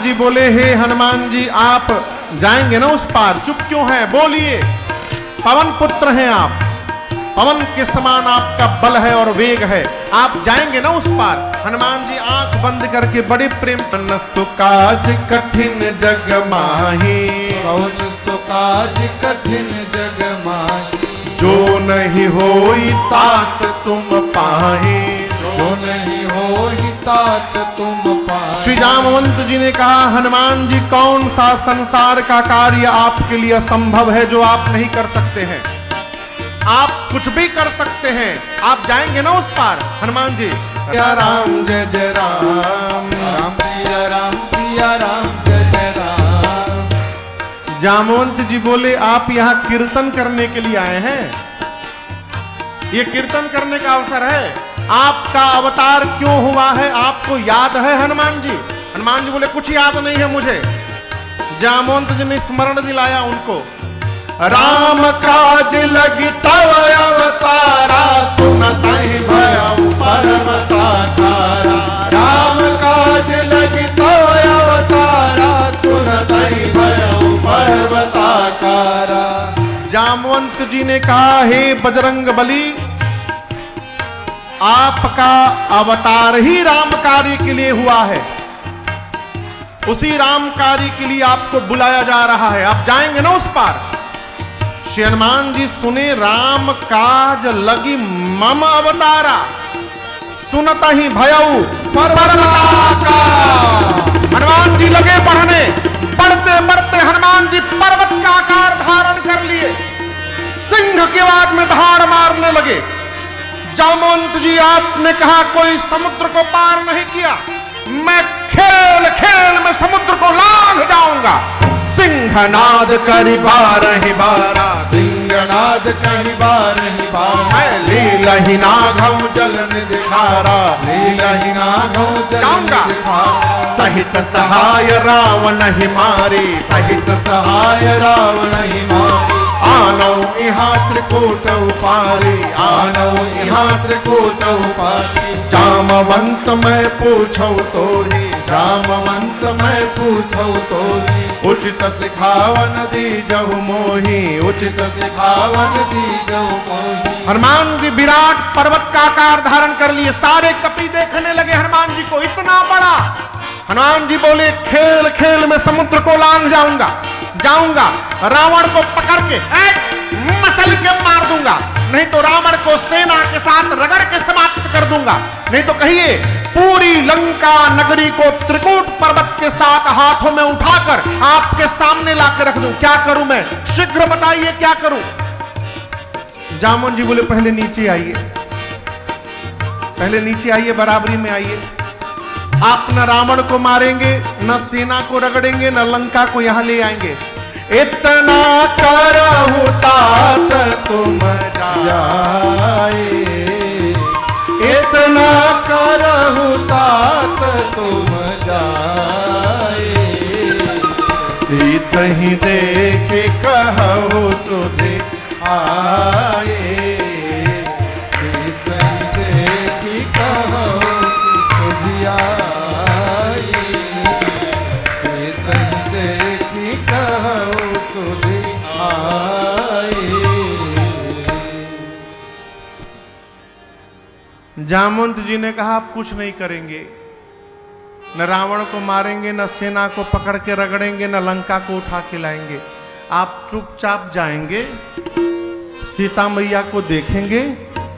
जी बोले, हे हनुमान जी आप जाएंगे ना उस पार, चुप क्यों हैं, बोलिए। पवन पुत्र हैं आप, पवन के समान आपका बल है और वेग है, आप जाएंगे ना उस पार। हनुमान जी आंख बंद करके बड़े प्रेम, नस्तु काज कठिन जग माही, कौन सो काज कठिन जग माही, जो नहीं होई तात तुम पाही, जो नहीं होई तात तुम पाही। श्री जामवंत जी ने कहा, हनुमान जी कौन सा संसार का कार्य आपके लिए असंभव है जो आप नहीं कर सकते हैं, आप कुछ भी कर सकते हैं, आप जाएंगे ना उस पार। हनुमान जी, सिया राम जय जय राम, राम सिया राम, सिया राम जय जय राम। जामवंत जी बोले, आप यहाँ कीर्तन करने के लिए आए हैं, ये कीर्तन करने का अवसर है, आपका अवतार क्यों हुआ है आपको याद है हनुमान जी? हनुमान जी बोले, कुछ याद नहीं है मुझे। जामवंत जी ने स्मरण दिलाया उनको, राम काज लगी तव अवतारा, सुनतहि भयउ पर्वताकारा, राम काज लगी तव अवतारा, सुनतहि भयउ पर्वताकारा। जामवंत जी ने कहा, हे बजरंग बली, आपका अवतार ही राम कार्य के लिए हुआ है, उसी राम कार्य के लिए आपको बुलाया जा रहा है, आप जाएंगे ना उस पार। श्री हनुमान जी सुने, राम काज लगी मम अवतारा, सुनतहि भयउ पर्वताकारा। हनुमान जी लगे पढ़ने, पढ़ते पढ़ते हनुमान जी पर्वत का आकार धारण कर लिए, सिंह के बाद में धाड़ मारने लगे। जामवंत जी आपने कहा, कोई समुद्र को पार नहीं किया, मैं खेल खेल में समुद्र को लांघ जाऊंगा। सिंहनाद करि बारहि बारा, सिंहनाद कहि बारहि बारा, लीलहि नाघौ जल निधिखारा, लीलहि नाघौ जल जाऊंगा। निधिखारा। सहित सहाय रावण ही मारी, सहित सहाय रावण ही मारी, आनौ इहाँ त्रिकूट उपारी, आनौ इहाँ त्रिकूट उपारी। जामवंत मैं पूछौ तोहि, जामवंत मैं पूछौ तोहि, उचित सिखावन दीजहु मोहि, उचित सिखावन दीजहु मोहि। हनुमान जी विराट पर्वत का आकार धारण कर लिए, सारे कपि देखने लगे हनुमान जी को, इतना बड़ा। हनुमान जी बोले, खेल खेल में समुद्र को लांघ जाऊंगा, जाऊंगा रावण को पकड़ के मसल के मार दूंगा, नहीं तो रावण को सेना के साथ रगड़ के समाप्त कर दूंगा, नहीं तो कहिए पूरी लंका नगरी को त्रिकूट पर्वत के साथ हाथों में उठाकर आपके सामने लाकर रख दूं। क्या करूं मैं, शीघ्र बताइए क्या करूं। जामवंत जी बोले, पहले नीचे आइए, पहले नीचे आइए, बराबरी में आइए। आप न रावण को मारेंगे, न सेना को रगड़ेंगे, न लंका को यहां ले आएंगे। इतना करहु तात तुम जाए, इतना करहु तात तुम जाए। सीतहि देख कहु सुधि आए, सीतहि देख कहु सुधि आए, सीतहि देख कहु सुधि आए। जामवंत जी ने कहा, आप कुछ नहीं करेंगे, न रावण को मारेंगे, न सेना को पकड़ के रगड़ेंगे, न लंका को उठा के लाएंगे। आप चुपचाप जाएंगे, सीता मैया को देखेंगे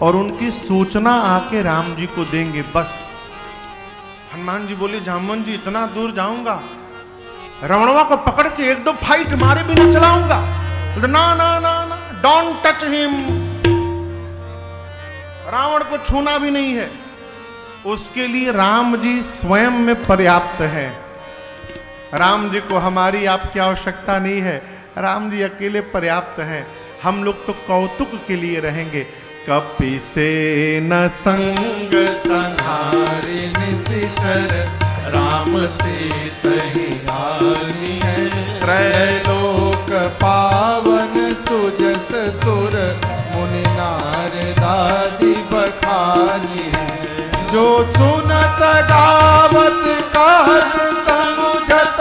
और उनकी सूचना आके राम जी को देंगे, बस। हनुमान जी बोले, जामवंत जी इतना दूर जाऊंगा, रावणवा को पकड़ के एक दो फाइट मारे भी नहीं चलाऊंगा। ना ना ना ना, डोंट टच हिम, रावण को छूना भी नहीं है। उसके लिए राम जी स्वयं में पर्याप्त हैं। राम जी को हमारी आपकी आवश्यकता नहीं है, राम जी अकेले पर्याप्त हैं। हम लोग तो कौतुक के लिए रहेंगे। कपि से न संग संहारि निशिचर, राम सीतहि आनी है। त्रैलोक पावन सुजस सुर, मुनि नारदादि बखानी है। जो सुनत गावत कहत समुझत,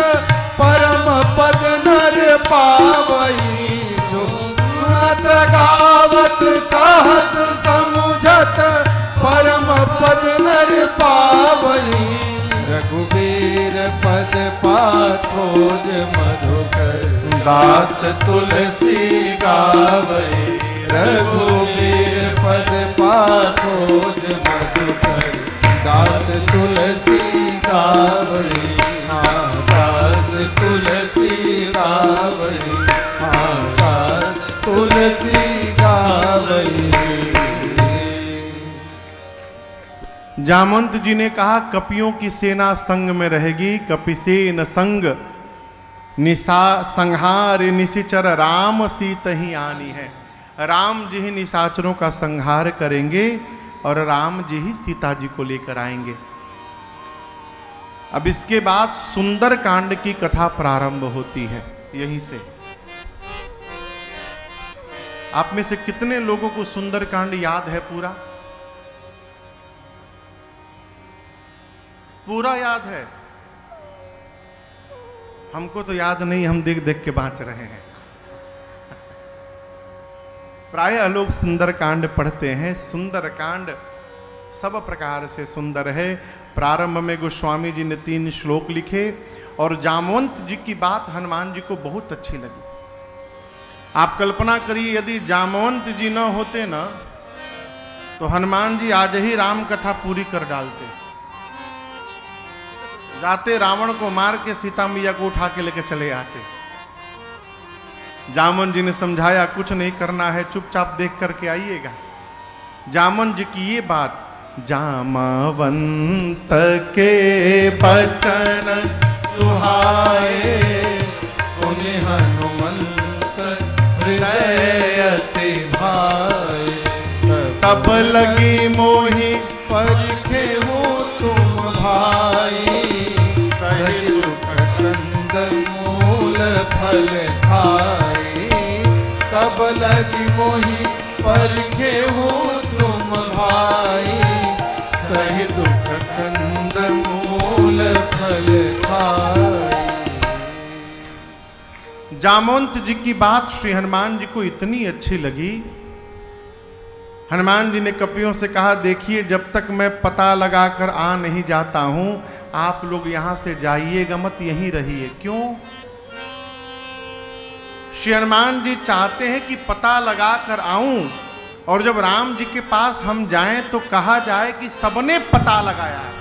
पद पाथोज मधुकर दास तुलसी गावे रघुबीर पद पाथोज मधुकर दास तुलसी गावे दास तुलसी गावे दास तुलसी गावे। जामवंत जी ने कहा कपियों की सेना संग में रहेगी, कपिसेन संग निशा संहार निशिचर राम सीत ही आनी है। राम जी ही निशाचरों का संहार करेंगे और राम जी ही सीता जी को लेकर आएंगे। अब इसके बाद सुंदर कांड की कथा प्रारंभ होती है यहीं से। आप में से कितने लोगों को सुंदर कांड याद है? पूरा पूरा याद है? हमको तो याद नहीं, हम देख देख के बाँच रहे हैं। प्रायः लोग सुंदर कांड पढ़ते हैं। सुंदर कांड सब प्रकार से सुंदर है। प्रारंभ में गोस्वामी जी ने 3 श्लोक लिखे और जामवंत जी की बात हनुमान जी को बहुत अच्छी लगी। आप कल्पना करिए यदि जामवंत जी न होते ना तो हनुमान जी आज ही राम कथा पूरी कर डालते। जाते रावण को मार के सीता मैया को उठा के लेके चले आते। जामवंत जी ने समझाया कुछ नहीं करना है, चुपचाप देख करके आइएगा। जामवंत जी की ये बात जामवंत के बचन सुहाए सुनि हनुमंत हृदय अति भाए तब लगी मोहि परिखे हो तुम भाई सही दुख कंदन मूल फल खाई तब लगी मोहि परिखे हो तुम भाई सही दुख कंदन मूल फल खाई। जामवंत जी की बात श्री हनुमान जी को इतनी अच्छी लगी। हनुमान जी ने कपियों से कहा देखिए जब तक मैं पता लगाकर आ नहीं जाता हूं आप लोग यहां से जाइएगा मत, यहीं रहिए। क्यों? श्री हनुमान जी चाहते हैं कि पता लगाकर आऊं और जब राम जी के पास हम जाएं तो कहा जाए कि सबने पता लगाया है।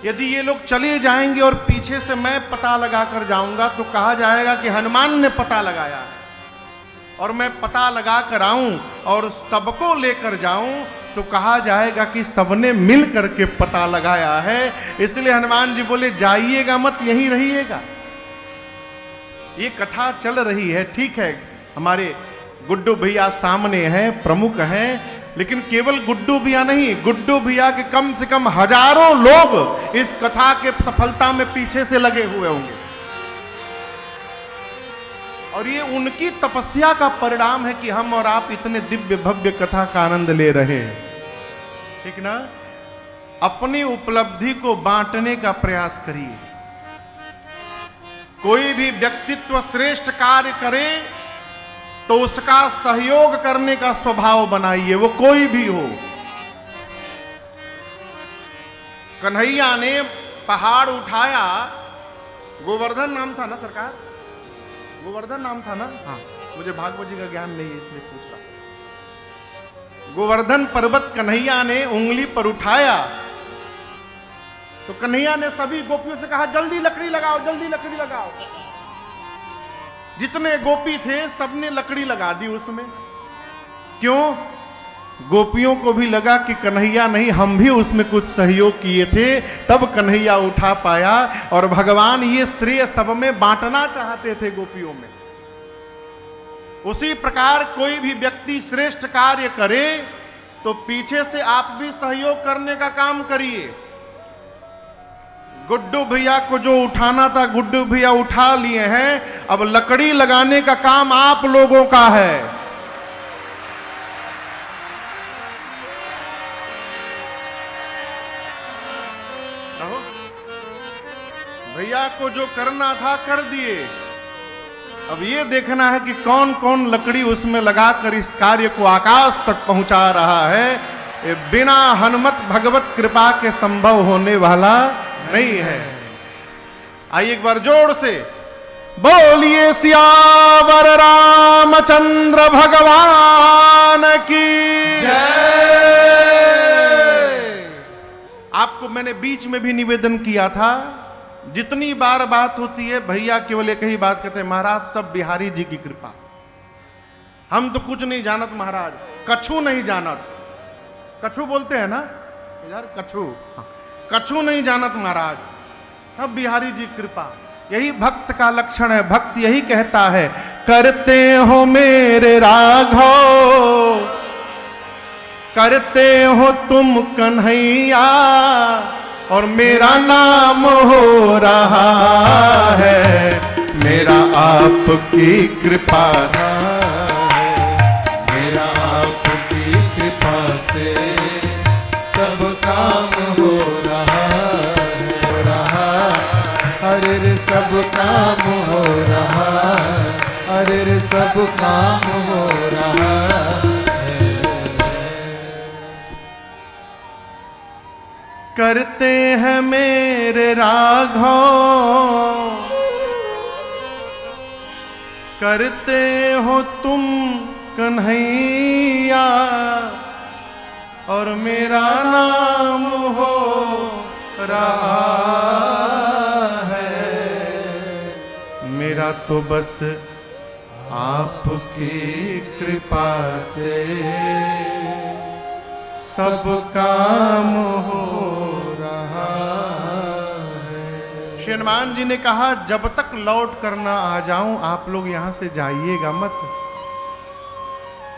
यदि ये लोग चले जाएंगे और पीछे से मैं पता लगाकर जाऊंगा तो कहा जाएगा कि हनुमान ने पता लगाया है। और मैं पता लगाकर आऊं और सबको लेकर जाऊं तो कहा जाएगा कि सबने मिल करके पता लगाया है। इसलिए हनुमान जी बोले जाइएगा मत, यहीं रहिएगा। ये कथा चल रही है, ठीक है, हमारे गुड्डू भैया सामने हैं, प्रमुख हैं, लेकिन केवल गुड्डू भैया नहीं, गुड्डू भैया के कम से कम हजारों लोग इस कथा के सफलता में पीछे से लगे हुए होंगे। और ये उनकी तपस्या का परिणाम है कि हम और आप इतने दिव्य भव्य कथा का आनंद ले रहे हैं, ठीक ना? अपनी उपलब्धि को बांटने का प्रयास करिए। कोई भी व्यक्तित्व श्रेष्ठ कार्य करे तो उसका सहयोग करने का स्वभाव बनाइए, वो कोई भी हो। कन्हैया ने पहाड़ उठाया, गोवर्धन नाम था ना सरकार? गोवर्धन नाम था ना? हाँ, मुझे भागवत जी का ज्ञान नहीं है इसलिए पूछ रहा। गोवर्धन पर्वत कन्हैया ने उंगली पर उठाया तो कन्हैया ने सभी गोपियों से कहा जल्दी लकड़ी लगाओ, जल्दी लकड़ी लगाओ। जितने गोपी थे सबने लकड़ी लगा दी उसमें। क्यों? गोपियों को भी लगा कि कन्हैया नहीं, हम भी उसमें कुछ सहयोग किए थे, तब कन्हैया उठा पाया। और भगवान ये श्रेय सब में बांटना चाहते थे गोपियों में। उसी प्रकार कोई भी व्यक्ति श्रेष्ठ कार्य करे तो पीछे से आप भी सहयोग करने का काम करिए। गुड्डू भैया को जो उठाना था गुड्डू भैया उठा लिए हैं, अब लकड़ी लगाने का काम आप लोगों का है। भैया को जो करना था कर दिए, अब ये देखना है कि कौन कौन लकड़ी उसमें लगाकर इस कार्य को आकाश तक पहुंचा रहा है। बिना हनुमत भगवत कृपा के संभव होने वाला नहीं है। आइए एक बार जोर से बोलिए सियावर रामचंद्र भगवान की जय। आपको मैंने बीच में भी निवेदन किया था, जितनी बार बात होती है भैया केवल एक ही बात कहते हैं, महाराज सब बिहारी जी की कृपा, हम तो कुछ नहीं जानत महाराज, कछु नहीं जानत। कछु बोलते हैं ना यार, कछु कछु नहीं जानत महाराज, सब बिहारी जी की कृपा। यही भक्त का लक्षण है, भक्त यही कहता है, करते हो मेरे राघव, करते हो तुम कन्हैया, और मेरा नाम हो रहा है, मेरा आपकी कृपा है, मेरा आपकी कृपा से सब काम हो रहा है, हो रहा, अरे रे सब काम हो रहा, अरे रे सब काम हो रहा है। करते हैं मेरे राघव, करते हो तुम कन्हैया, और मेरा नाम हो रहा है, मेरा तो बस आपकी कृपा से सब काम हो रहा है। श्री हनुमान जी ने कहा, जब तक लौट कर ना आ जाऊं आप लोग यहां से जाइएगा मत,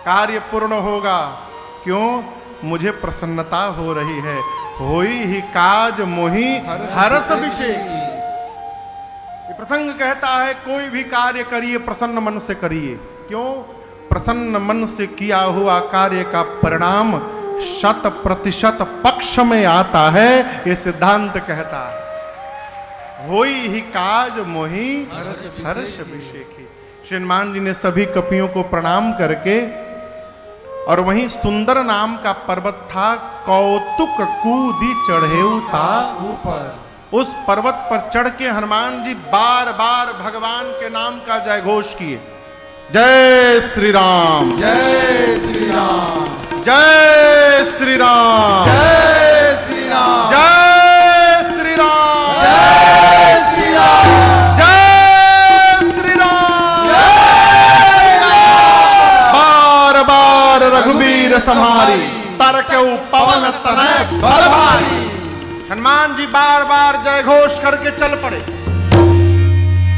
कार्य पूर्ण होगा। क्यों? मुझे प्रसन्नता हो रही है, होई ही काज मोहि हरस विषेक। ये प्रसंग कहता है, कोई भी कार्य करिए प्रसन्न मन से करिए। क्यों? प्रसन्न मन से किया हुआ कार्य का परिणाम 100% पक्ष में आता है, ये सिद्धांत कहता है। होई ही काज मोहि हर्ष विषेकी। श्री हनुमान जी ने सभी कपियों को प्रणाम करके, और वहीं सुंदर नाम का पर्वत था, कौतुक कूदी चढ़ेऊ था ऊपर। उस पर्वत पर चढ़ के हनुमान जी बार बार भगवान के नाम का जय घोष किए। जय श्री राम, जय श्री राम, जय श्री राम, जय श्री राम, जय श्री राम, जय श्री राम, जय श्री राम, बार बार रघुवीर समारी, तरकेऊ पवन तनय बल भारी। हनुमान जी बार बार जय घोष करके चल पड़े।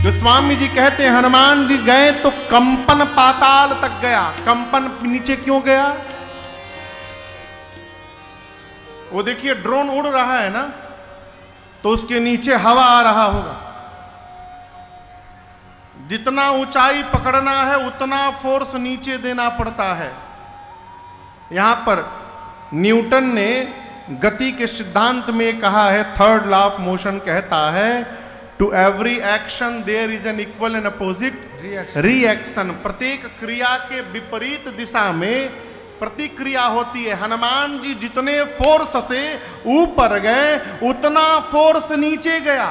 जो स्वामी जी कहते हैं, हनुमान जी गए तो कंपन पाताल तक गया। कंपन नीचे क्यों गया? वो देखिए ड्रोन उड़ रहा है ना, तो उसके नीचे हवा आ रहा होगा। जितना ऊंचाई पकड़ना है उतना फोर्स नीचे देना पड़ता है। यहां पर न्यूटन ने गति के सिद्धांत में कहा है, थर्ड लॉ ऑफ मोशन कहता है, to every action there is an equal and opposite reaction. प्रत्येक क्रिया के विपरीत दिशा में प्रतिक्रिया होती है। हनुमान जी जितने फोर्स से ऊपर गए उतना फोर्स नीचे गया,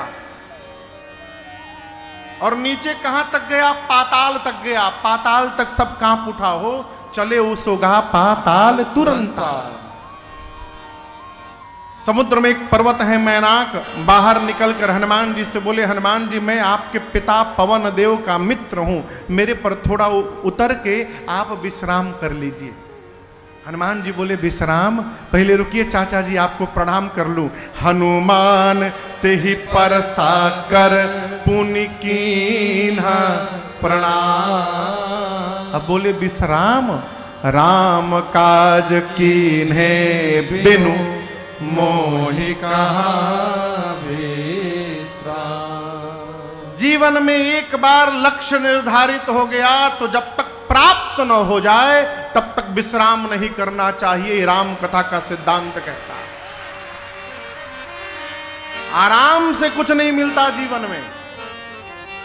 और नीचे कहां तक गया? पाताल तक गया। पाताल तक सब कांप उठा हो, चले उसोगा पाताल तुरंता। समुद्र में एक पर्वत है मैनाक, बाहर निकलकर हनुमान जी से बोले, हनुमान जी मैं आपके पिता पवन देव का मित्र हूं, मेरे पर थोड़ा उतर के आप विश्राम कर लीजिए। हनुमान जी बोले, विश्राम? पहले रुकिए चाचा जी, आपको प्रणाम कर लूं। हनुमान तेहि पर साकर पुनि कीन्हा प्रणाम। अब बोले, विश्राम? राम काज कीन्हे बिनु मोहि कहाँ विश्राम। जीवन में एक बार लक्ष्य निर्धारित हो गया तो जब तक प्राप्त न हो जाए तब तक विश्राम नहीं करना चाहिए। राम कथा का सिद्धांत कहता है, आराम से कुछ नहीं मिलता जीवन में।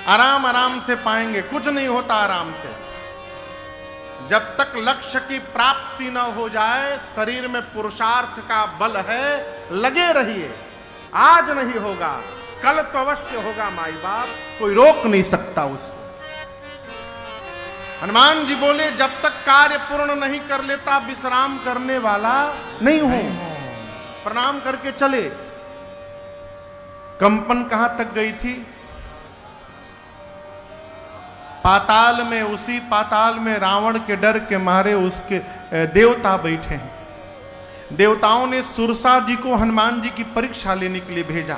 आराम आराम से पाएंगे, कुछ नहीं होता आराम से। जब तक लक्ष्य की प्राप्ति न हो जाए, शरीर में पुरुषार्थ का बल है, लगे रहिए। आज नहीं होगा, कल तो अवश्य होगा माई बाप, कोई रोक नहीं सकता उसको। हनुमान जी बोले जब तक कार्य पूर्ण नहीं कर लेता विश्राम करने वाला नहीं हूं। प्रणाम करके चले। कंपन कहां तक गई थी? पाताल में। उसी पाताल में रावण के डर के मारे उसके देवता बैठे हैं। देवताओं ने सुरसा जी को हनुमान जी की परीक्षा लेने के लिए भेजा।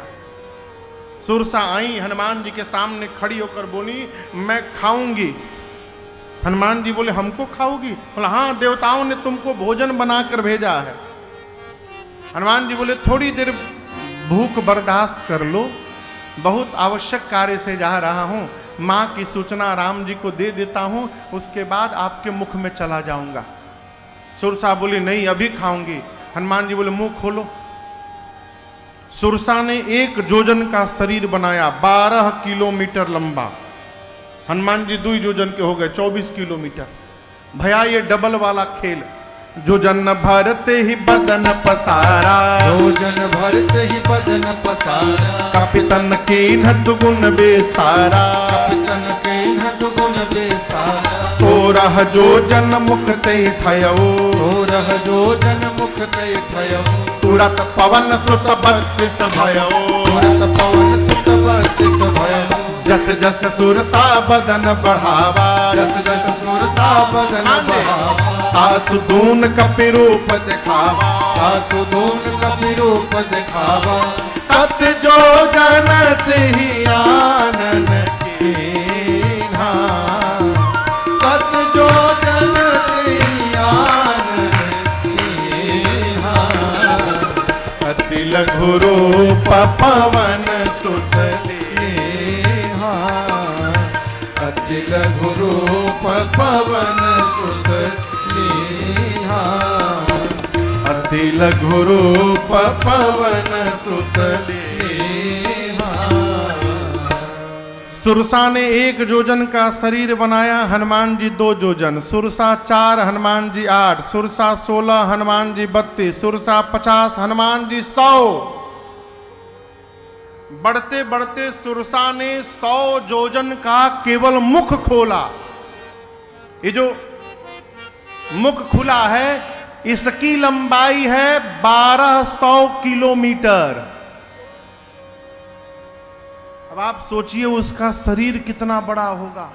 सुरसा आई, हनुमान जी के सामने खड़ी होकर बोली मैं खाऊंगी। हनुमान जी बोले हमको खाओगी? बोला हाँ, देवताओं ने तुमको भोजन बनाकर भेजा है। हनुमान जी बोले थोड़ी देर भूख बर्दाश्त कर लो, बहुत आवश्यक कार्य से जा रहा हूं, मां की सूचना राम जी को दे देता हूं, उसके बाद आपके मुख में चला जाऊंगा। सुरसा बोली नहीं, अभी खाऊंगी। हनुमान जी बोले मुंह खोलो। सुरसा ने 1 जोजन का शरीर बनाया, 12 किलोमीटर लंबा। हनुमान जी 2 जोजन के हो गए, 24 किलोमीटर। भैया ये डबल वाला खेल। जोजन भरते ही बदन पसारा, जोजन भरते ही बदन पसारा, कपितन के नत गुण बेस्तारा, कपितन के नत गुण बेस्तारा। 16 जोजन मुख ते थयो, 16 जोजन मुख ते थयो। तुरत पवन सुत 32 भयो, तुरत पवन सुत 32 भयो। जस जस सुरसा बदन बढ़ावा, जस जस सुरसा बदन बढ़ावा। तासु दून कपि रूप दिखावा, तासु दून कपि रूप दिखावा। सत जो जनत ही आनन कीन्हा, सत जो जनत ही आनन कीन्हा। अति लघु रूप पवन सुत लीन्हा, अति लघु रूप पवन सुत लीन्हा। अति लघु रूप पवन सुत लीन्हा। सुरसा ने 1 जोजन का शरीर बनाया, हनुमान जी 2 जोजन। सुरसा 4, हनुमान जी 8, सुरसा 16, हनुमान जी 32, सुरसा 50, हनुमान जी 100। बढ़ते बढ़ते सुरसा ने 100 जोजन का केवल मुख खोला। ये जो मुख खुला है इसकी लंबाई है 1200 किलोमीटर। अब आप सोचिए उसका शरीर कितना बड़ा होगा।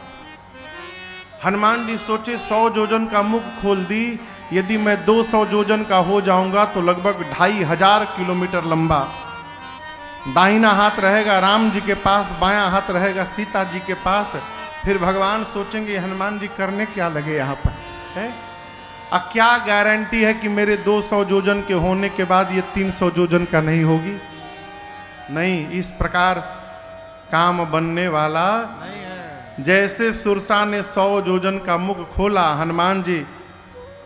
हनुमान जी सोचे 100 जोजन का मुख खोल दी, यदि मैं 200 जोजन का हो जाऊंगा तो लगभग 2500 किलोमीटर लंबा। दाहिना हाथ रहेगा राम जी के पास, बायां हाथ रहेगा सीता जी के पास। फिर भगवान सोचेंगे हनुमान जी करने क्या लगे यहाँ पर है? अब क्या गारंटी है कि मेरे 200 जोजन के होने के बाद ये 300 जोजन का नहीं होगी? नहीं, इस प्रकार काम बनने वाला नहीं है। जैसे सुरसा ने 100 जोजन का मुख खोला, हनुमान जी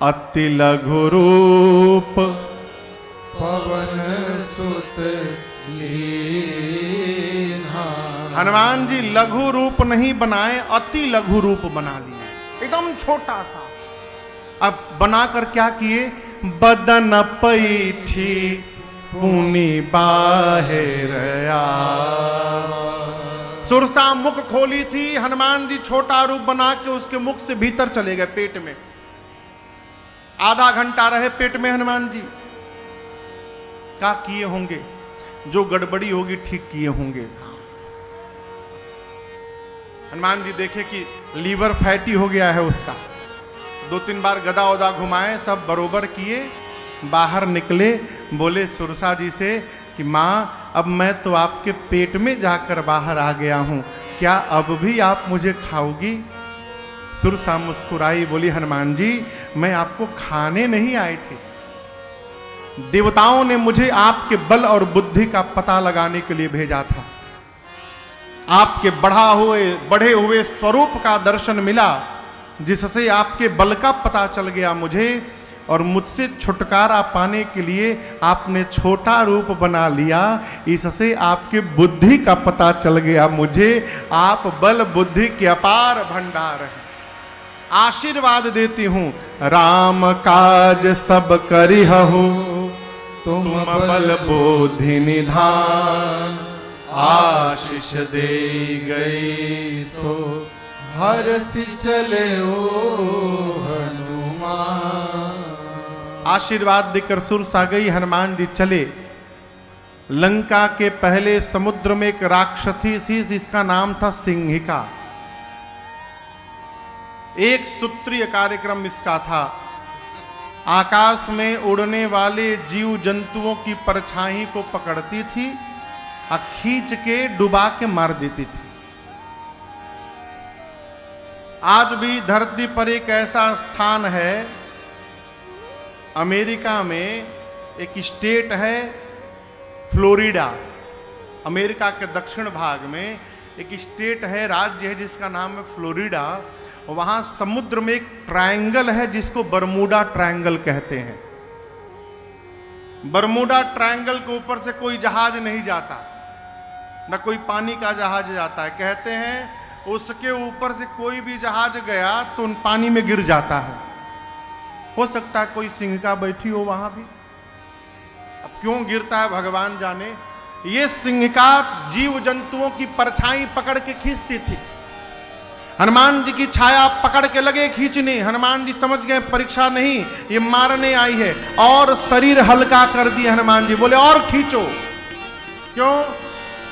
अति लघु रूप पवन सुत लीन्हा। हनुमान जी लघु रूप नहीं बनाए, अति लघु रूप बना लिए, एकदम छोटा सा। अब बनाकर क्या किए? बदन पैठी पुनि बाहिर आवा। सुरसा मुख खोली थी, हनुमान जी छोटा रूप बना के उसके मुख से भीतर चले गए पेट में। आधा घंटा रहे पेट में हनुमान जी। क्या किए होंगे? जो गड़बड़ी होगी ठीक किए होंगे। हनुमान जी देखे कि लीवर फैटी हो गया है उसका। 2-3 बार गदा उदा घुमाए, सब बरोबर किए, बाहर निकले, बोले सुरसा जी से कि माँ अब मैं तो आपके पेट में जाकर बाहर आ गया हूँ, क्या अब भी आप मुझे खाओगी? सुरसा मुस्कुराई, बोली हनुमान जी मैं आपको खाने नहीं आई थी, देवताओं ने मुझे आपके बल और बुद्धि का पता लगाने के लिए भेजा था। आपके बढ़े हुए स्वरूप का दर्शन मिला, जिससे आपके बल का पता चल गया मुझे, और मुझसे छुटकारा पाने के लिए आपने छोटा रूप बना लिया, इससे आपके बुद्धि का पता चल गया मुझे। आप बल बुद्धि के अपार भंडार हैं। आशीर्वाद देती हूं, राम काज सब करिहु, तुम बल बुद्धि निधान, आशीष दे गई सो हरसि चले ओ हनुमान। आशीर्वाद देकर सुरसा गई, हनुमान जी चले। लंका के पहले समुद्र में एक राक्षसी थी जिसका नाम था सिंहिका। एक सूत्रीय कार्यक्रम इसका था। आकाश में उड़ने वाले जीव जंतुओं की परछाई को पकड़ती थी और खींच के डुबा के मार देती थी। आज भी धरती पर एक ऐसा स्थान है, अमेरिका में एक स्टेट है फ्लोरिडा। अमेरिका के दक्षिण भाग में एक स्टेट है, राज्य है जिसका नाम है फ्लोरिडा। वहां समुद्र में एक ट्रायंगल है जिसको बरमूडा ट्रायंगल कहते हैं। बरमूडा ट्रायंगल के ऊपर से कोई जहाज नहीं जाता, न कोई पानी का जहाज जाता है। कहते हैं उसके ऊपर से कोई भी जहाज गया तो उन पानी में गिर जाता है। हो सकता है कोई सिंहिका बैठी हो वहां भी। अब क्यों गिरता है भगवान जाने। ये सिंहिका जीव जंतुओं की परछाई पकड़ के खींचती थी। हनुमान जी की छाया पकड़ के लगे खींचने। हनुमान जी समझ गए परीक्षा नहीं, ये मारने आई है, और शरीर हल्का कर दिया। हनुमान जी बोले और खींचो। क्यों?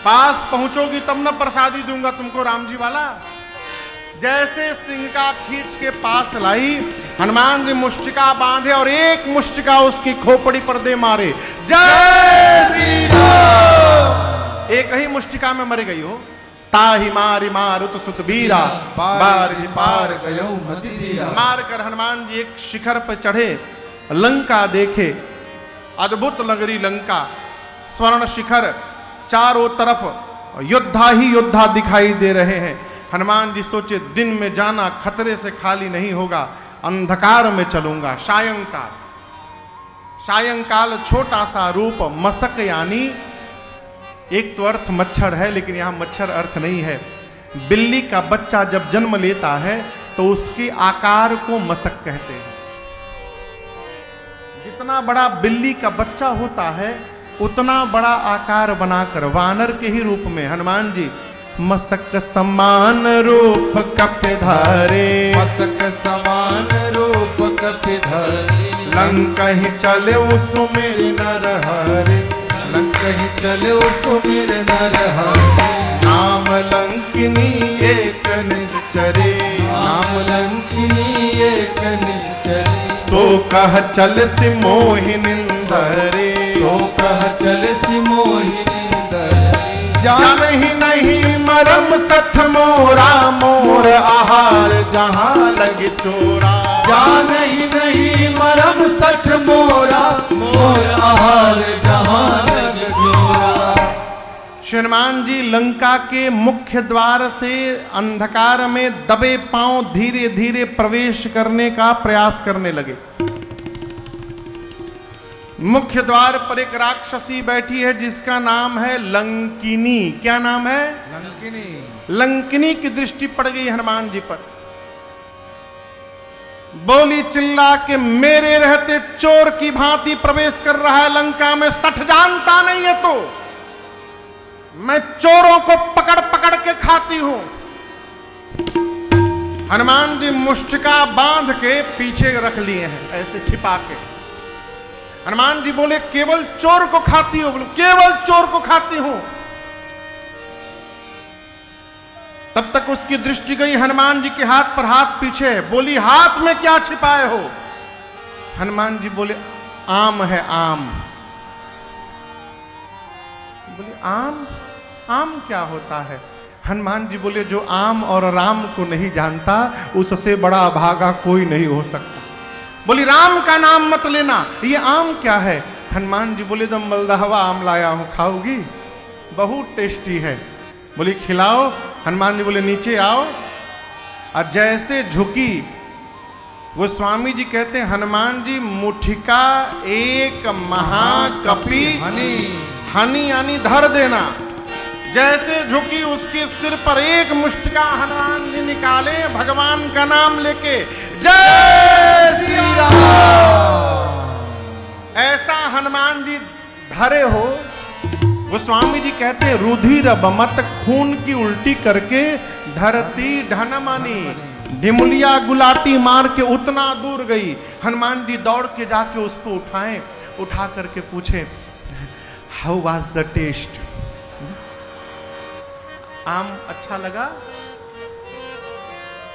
पास पहुंचोगी तब न प्रसादी दूंगा तुमको राम जी वाला। जैसे सिंहिका खींच के पास लाई, हनुमान जी मुष्टिका बांधे और एक मुष्टिका उसकी खोपड़ी पर दे मारे। जय श्री राम। एक ही मुष्टिका में मर गई हो। ताहि मारि मारुत सुत बीरा, पार ही पार गयो मति धीरा। मार कर हनुमान जी एक शिखर पर चढ़े, लंका देखे। अद्भुत नगरी लंका, स्वर्ण शिखर, चारों तरफ योद्धा ही योद्धा दिखाई दे रहे हैं। हनुमान जी सोचे दिन में जाना खतरे से खाली नहीं होगा, अंधकार में चलूंगा। सायंकाल, सायंकाल छोटा सा रूप मशक, यानी एक तो अर्थ मच्छर है लेकिन यहां मच्छर अर्थ नहीं है। बिल्ली का बच्चा जब जन्म लेता है तो उसके आकार को मशक कहते हैं। जितना बड़ा बिल्ली का बच्चा होता है उतना बड़ा आकार बनाकर वानर के ही रूप में हनुमान जी मशक समान रूप कपिधारे, मशक समान रूप कपिधारे। लंका ही चले सुमिर नर हरे, लंका ही चले सुमिर नर हरे। नाम लंकिनी एक निश्चरे, नाम लंकिनी एक निश्चरे। सो कह चल सि मोहिनिंदरे, सो कह चल सि मोहिनिंदरे। जान ही नहीं मरम सठ मोरा, मोर आहार जहां लग चोरा। जान ही नहीं मरम सठ मोरा, मोर आहार जहां लग चोरा। हनुमान जी लंका के मुख्य द्वार से अंधकार में दबे पांव धीरे धीरे प्रवेश करने का प्रयास करने लगे। मुख्य द्वार पर एक राक्षसी बैठी है जिसका नाम है लंकिनी। क्या नाम है? लंकिनी। लंकिनी की दृष्टि पड़ गई हनुमान जी पर। बोली चिल्ला के, मेरे रहते चोर की भांति प्रवेश कर रहा है लंका में, सठ जानता नहीं है तो मैं चोरों को पकड़ पकड़ के खाती हूं। हनुमान जी मुष्टिका बांध के पीछे रख लिए हैं, ऐसे छिपा के। हनुमान जी बोले केवल चोर को खाती हो? बोले केवल चोर को खाती हूं। तब तक उसकी दृष्टि गई हनुमान जी के हाथ पर, हाथ पीछे है। बोली हाथ में क्या छिपाए हो? हनुमान जी बोले आम है आम। बोले आम? आम क्या होता है? हनुमान जी बोले जो आम और राम को नहीं जानता उससे बड़ा अभागा कोई नहीं हो सकता। बोली राम का नाम मत लेना, ये आम क्या है? हनुमान जी बोले दम मलदहवा आम लाया हूं, खाओगी? बहुत टेस्टी है। बोली खिलाओ। हनुमान जी बोले नीचे आओ। और जैसे झुकी, वो स्वामी जी कहते हैं हनुमान जी मुठिका एक महाकपि हनी, हनी यानी धर देना। जैसे झुकी उसके सिर पर एक मुष्टिका हनुमान जी निकाले, भगवान का नाम लेके जय श्री राम ऐसा हनुमान जी धरे हो। गोस्वामी जी कहते हैं रुधिर बमत, खून की उल्टी करके धरती ढनमनी, ढिमुलिया गुलाटी मार के उतना दूर गई। हनुमान जी दौड़ के जाके उसको उठाएं, उठा करके पूछे हाउ वाज द टेस्ट, आम अच्छा लगा?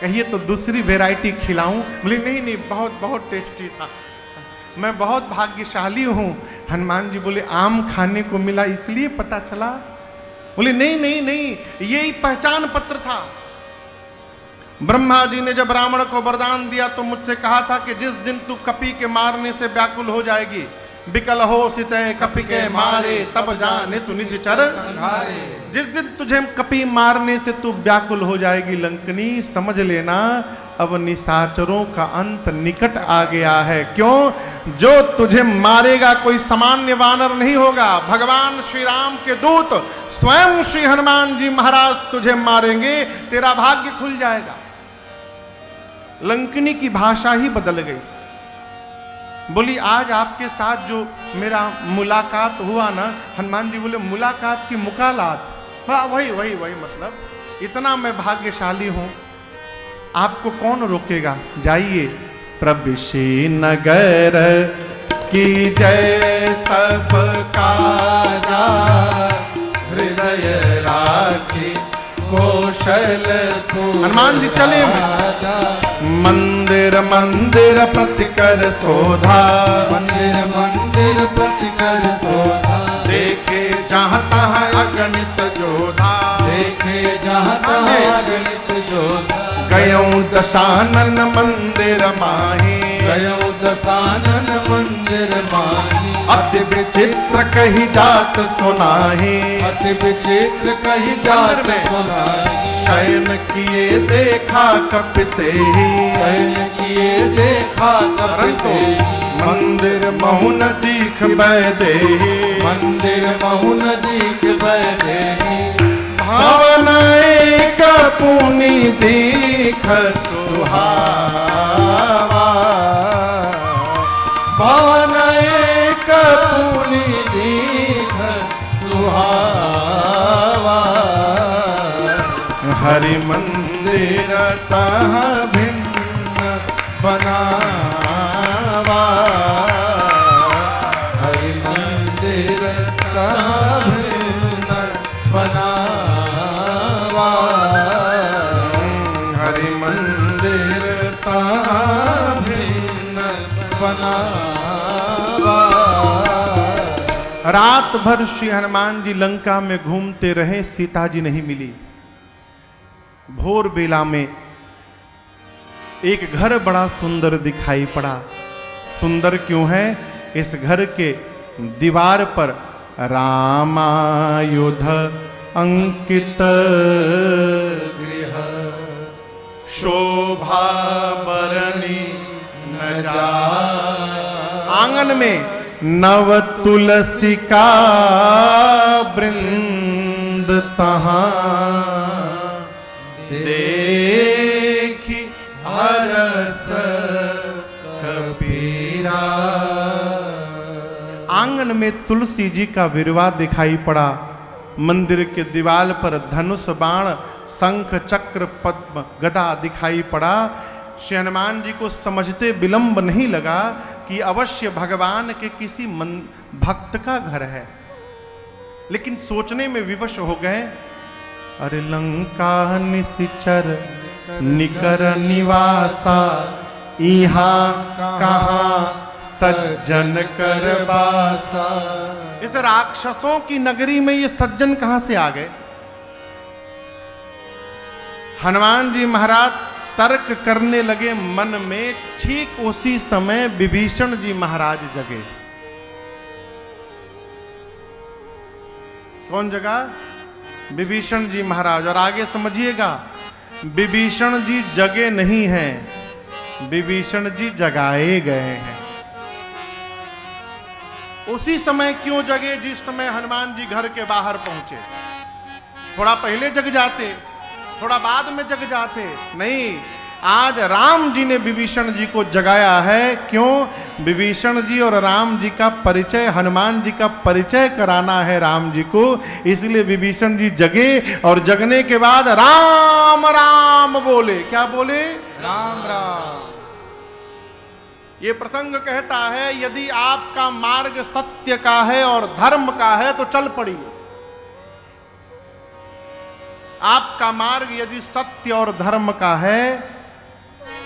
कहिए तो दूसरी वैरायटी खिलाऊं? बोले नहीं नहीं, बहुत बहुत टेस्टी था, मैं बहुत भाग्यशाली हूं। हनुमान जी बोले आम खाने को मिला इसलिए पता चला? बोले नहीं नहीं नहीं, यही पहचान पत्र था। ब्रह्मा जी ने जब रावण को वरदान दिया तो मुझसे कहा था कि जिस दिन तू कपि के मारने से व्याकुल हो जाएगी, बिकल हो सितय कपि के मारे, तब जाने सुनिश्चर संहारे। जिस दिन तुझे कपि मारने से तू व्याकुल हो जाएगी लंकनी, समझ लेना अब निशाचरों का अंत निकट आ गया है। क्यों? जो तुझे मारेगा कोई सामान्य वानर नहीं होगा, भगवान श्री राम के दूत स्वयं श्री हनुमान जी महाराज तुझे मारेंगे, तेरा भाग्य खुल जाएगा। लंकनी की भाषा ही बदल गई। बोली आज आपके साथ जो मेरा मुलाकात हुआ ना, हनुमान जी बोले मुलाकात की मुकालात, हाँ वही वही वही, मतलब इतना मैं भाग्यशाली हूं, आपको कौन रोकेगा? जाइए। प्रविशे नगर की जय सबका हृदय राखी कौशल। हनुमान जी चले मंदिर मंदिर प्रतिकर शोधा, मंदिर मंदिर प्रतिकर शोधा। देखे जहाँ तहाँ अगणित जोधा, देखे जहाँ तहाँ अगणित जोधा। गयों दशानन मंदिर माही, गयों दशानन मंदिर माही। अति विचित्र कही जात सुनाही, अति विचित्र कही जात सुनाही। शयन किए देखा कपिते ही, शयन किए देखा कपिते ही। मंदिर महु न दीख बैदे, मंदिर महु न दीख बैदे। भावन एक पुनि दीख सुहावा, भावन एक पुनि दीख सुहावा। हरि मंदिर तह भिन्न बनावा, हरि मंदिर तह भिन्न बनावा। हरि मंदिर तह भिन्न बनावा। रात भर श्री हनुमान जी लंका में घूमते रहे, सीता जी नहीं मिली। भोर बेला में एक घर बड़ा सुंदर दिखाई पड़ा। सुंदर क्यों है? इस घर के दीवार पर रामायुध अंकित गृह, शोभा बरनी न जाय। आंगन में नव तुलसी का वृंद तहां, देखी हरस कबीरा। आंगन में तुलसी जी का विरवा दिखाई पड़ा। मंदिर के दीवार पर धनुष बाण शंख चक्र पद्म गदा दिखाई पड़ा। श्री हनुमान जी को समझते विलंब नहीं लगा कि अवश्य भगवान के किसी भक्त का घर है, लेकिन सोचने में विवश हो गए, अरे लंका निशिचर निकर निवासा, यहाँ कहाँ सज्जन कर बासा। इस राक्षसों की नगरी में ये सज्जन कहां से आ गए? हनुमान जी महाराज तर्क करने लगे मन में। ठीक उसी समय विभीषण जी महाराज जगे। कौन जगा? विभीषण जी महाराज। और आगे समझिएगा, विभीषण जी जगे नहीं हैं, विभीषण जी जगाए गए हैं। उसी समय क्यों जगे जिस समय हनुमान जी घर के बाहर पहुंचे? थोड़ा पहले जग जाते, थोड़ा बाद में जग जाते? नहीं, आज राम जी ने विभीषण जी को जगाया है। क्यों? विभीषण जी और राम जी का परिचय, हनुमान जी का परिचय कराना है राम जी को, इसलिए विभीषण जी जगे और जगने के बाद राम राम बोले। क्या बोले? राम राम। ये प्रसंग कहता है यदि आपका मार्ग सत्य का है और धर्म का है तो चल पड़िए। आपका मार्ग यदि सत्य और धर्म का है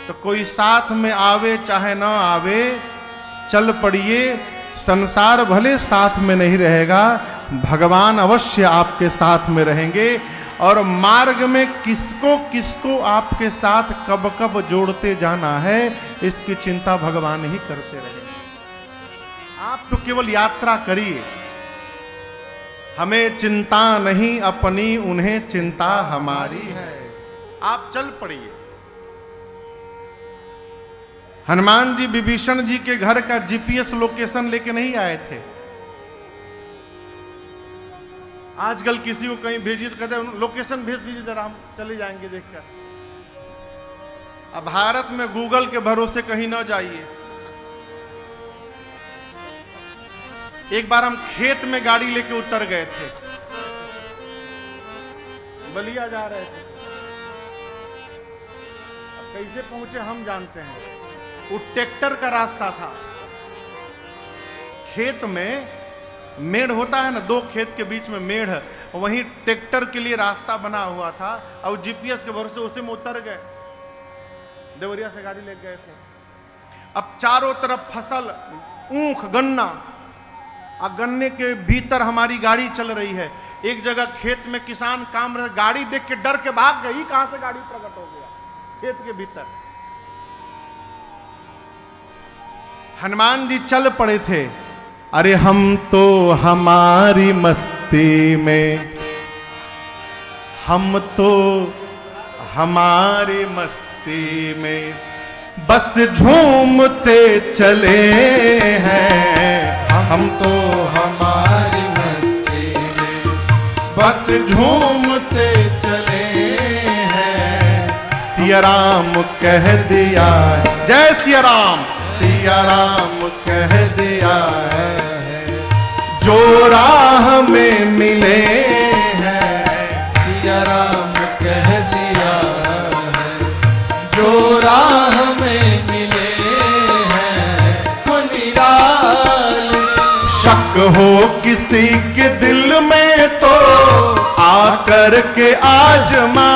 तो कोई साथ में आवे चाहे ना आवे, चल पड़िए। संसार भले साथ में नहीं रहेगा, भगवान अवश्य आपके साथ में रहेंगे। और मार्ग में किसको किसको आपके साथ कब कब जोड़ते जाना है, इसकी चिंता भगवान ही करते रहेंगे। आप तो केवल यात्रा करिए, हमें चिंता नहीं अपनी, उन्हें चिंता हमारी है। आप चल पड़िए। हनुमान जी विभीषण जी के घर का जीपीएस लोकेशन लेके नहीं आए थे। आजकल किसी को कहीं भेजिए तो कहते हैं लोकेशन भेज दीजिए जरा, हम चले जाएंगे देखकर। अब भारत में गूगल के भरोसे कहीं ना जाइए। एक बार हम खेत में गाड़ी लेके उतर गए थे, बलिया जा रहे थे। अब कैसे पहुंचे हम जानते हैं, वो ट्रैक्टर का रास्ता था। खेत में मेड़ होता है ना, दो खेत के बीच में मेड़ है, वहीं ट्रैक्टर के लिए रास्ता बना हुआ था। और जीपीएस के भरोसे उसे में उतर गए, देवरिया से गाड़ी ले गए थे। अब चारों तरफ फसल, ऊख, गन्ना, और गन्ने के भीतर हमारी गाड़ी चल रही है। एक जगह खेत में किसान काम रहे, गाड़ी देख के डर के भाग गई। कहां से गाड़ी प्रकट हो गया? खेत के भीतर। हनुमान जी चल पड़े थे। अरे हम तो हमारी मस्ती में, हम तो हमारी मस्ती में बस झूमते चले हैं। हम तो हमारी मस्ती में बस झूमते चले हैं। सिया राम कह दिया है, जय सिया राम। सिया राम कह दिया है, जो राह में मिले हैं। सिया राम कह दिया है, जो राह में मिले हैं। शक हो किसी के दिल में तो आकर के आजमा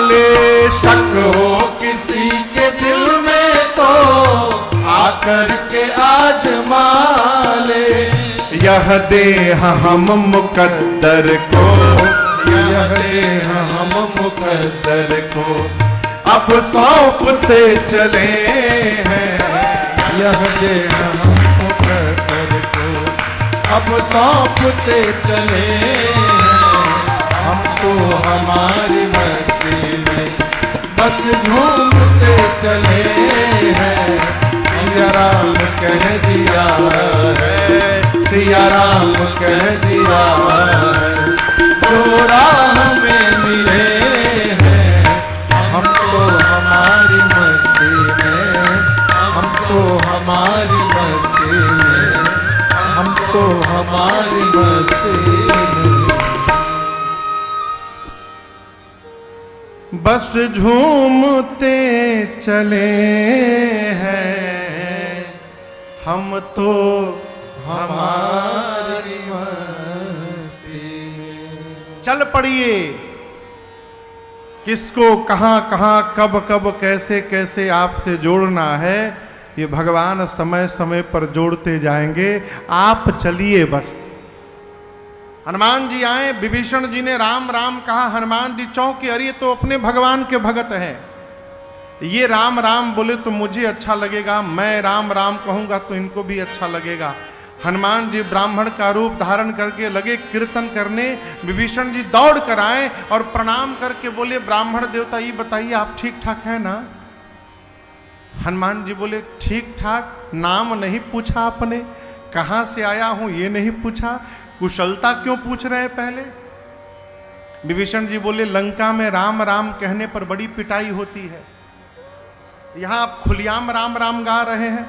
ले। शक हो किसी के दिल में तो आकर के आजमा ले। यह देह हम मुकद्दर को, यह देह हम मुकद्दर को अब सौंपते चले हैं। यह देह हम मुकद्दर को अब सौंपते चले हैं। हम तो हमारी मस्ती में बस झूमते चले हैं। सिया राम कह दिया है, सिया राम कह दिया है, जो राह में मिले हैं। हम तो हमारी मस्ती में, हम तो हमारी मस्ती में, हम तो हमारी मस्ती में बस झूमते चले हैं। हम तो हमारी मस्ती में। चल पड़िए। किसको कहां कहां कब कब कैसे कैसे आपसे जोड़ना है, ये भगवान समय समय पर जोड़ते जाएंगे। आप चलिए बस। हनुमान जी आए, विभीषण जी ने राम राम कहा। हनुमान जी चौंके, अरे ये तो अपने भगवान के भगत हैं, ये राम राम बोले तो मुझे अच्छा लगेगा, मैं राम राम कहूंगा तो इनको भी अच्छा लगेगा। हनुमान जी ब्राह्मण का रूप धारण करके लगे कीर्तन करने। विभीषण जी दौड़ कर आए और प्रणाम करके बोले, ब्राह्मण देवता ये बताइए आप ठीक ठाक है ना? हनुमान जी बोले, ठीक ठाक। नाम नहीं पूछा आपने, कहां से आया हूं ये नहीं पूछा, कुशलता क्यों पूछ रहे हैं पहले? विभीषण जी बोले, लंका में राम राम कहने पर बड़ी पिटाई होती है, यहां आप खुलियाम राम राम गा रहे हैं,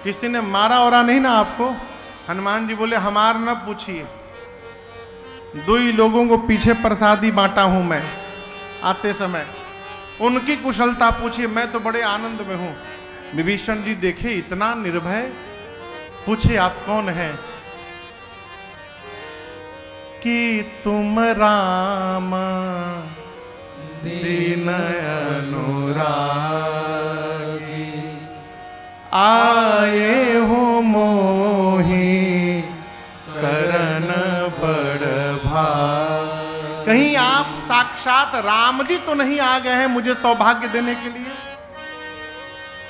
किसी ने मारा और नहीं ना आपको? हनुमान जी बोले हमार न पूछिए, 2 ही लोगों को पीछे प्रसादी बांटा हूं मैं आते समय, उनकी कुशलता पूछिए, मैं तो बड़े आनंद में हूं। विभीषण जी देखे इतना निर्भय, पूछे आप कौन हैं? कि तुम राम दीन अनुरागी, आए हो मोहि करन बड़ भाग। कहीं आप साक्षात राम जी तो नहीं आ गए हैं मुझे सौभाग्य देने के लिए?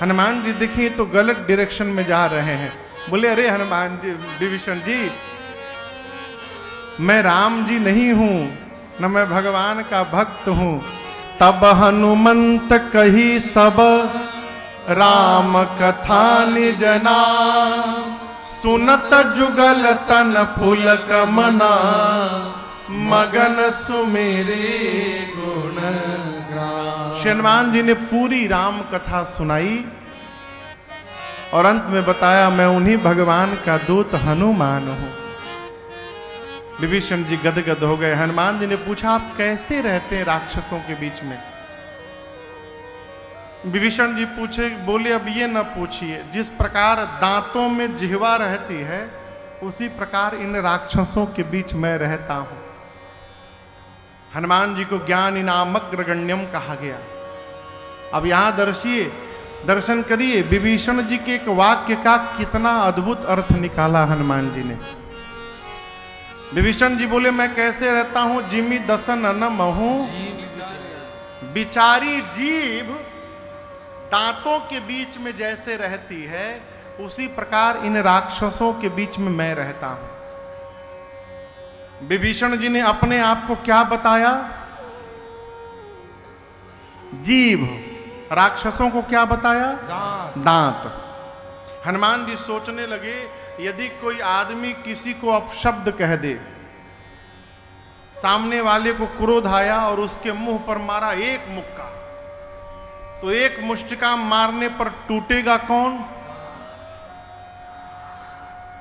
हनुमान जी देखिए तो गलत डायरेक्शन में जा रहे हैं। बोले अरे हनुमान जी, विभीषण जी, मैं राम जी नहीं हूं, न मैं भगवान का भक्त हूं। तब हनुमंत कही सब राम कथा निज नाम, सुनत जुगल तन पुलक मना, मगन सुमेरे गुण ग्राम। श्री हनुमान जी ने पूरी राम कथा सुनाई और अंत में बताया मैं उन्हीं भगवान का दूत हनुमान हूं। विभीषण जी गदगद हो गए। हनुमान जी ने पूछा आप कैसे रहते हैं राक्षसों के बीच में? विभीषण जी पूछे, बोले अब ये न पूछिए, जिस प्रकार दांतों में जिह्वा रहती है उसी प्रकार इन राक्षसों के बीच मैं रहता हूं। हनुमान जी को ज्ञान इनामग्रगण्यम कहा गया। अब यहां दर्शन करिए विभीषण जी के एक वाक्य का कितना अद्भुत अर्थ निकाला हनुमान जी ने। विभीषण जी बोले मैं कैसे रहता हूं? जिमि दसन न महू, बिचारी जीभ दांतों के बीच में जैसे रहती है उसी प्रकार इन राक्षसों के बीच में मैं रहता हूं। विभीषण जी ने अपने आप को क्या बताया? जीभ। राक्षसों को क्या बताया? दांत। हनुमान जी सोचने लगे यदि कोई आदमी किसी को अपशब्द कह दे, सामने वाले को क्रोध आया और उसके मुंह पर मारा एक मुक्का, तो एक मुष्टिका मारने पर टूटेगा कौन?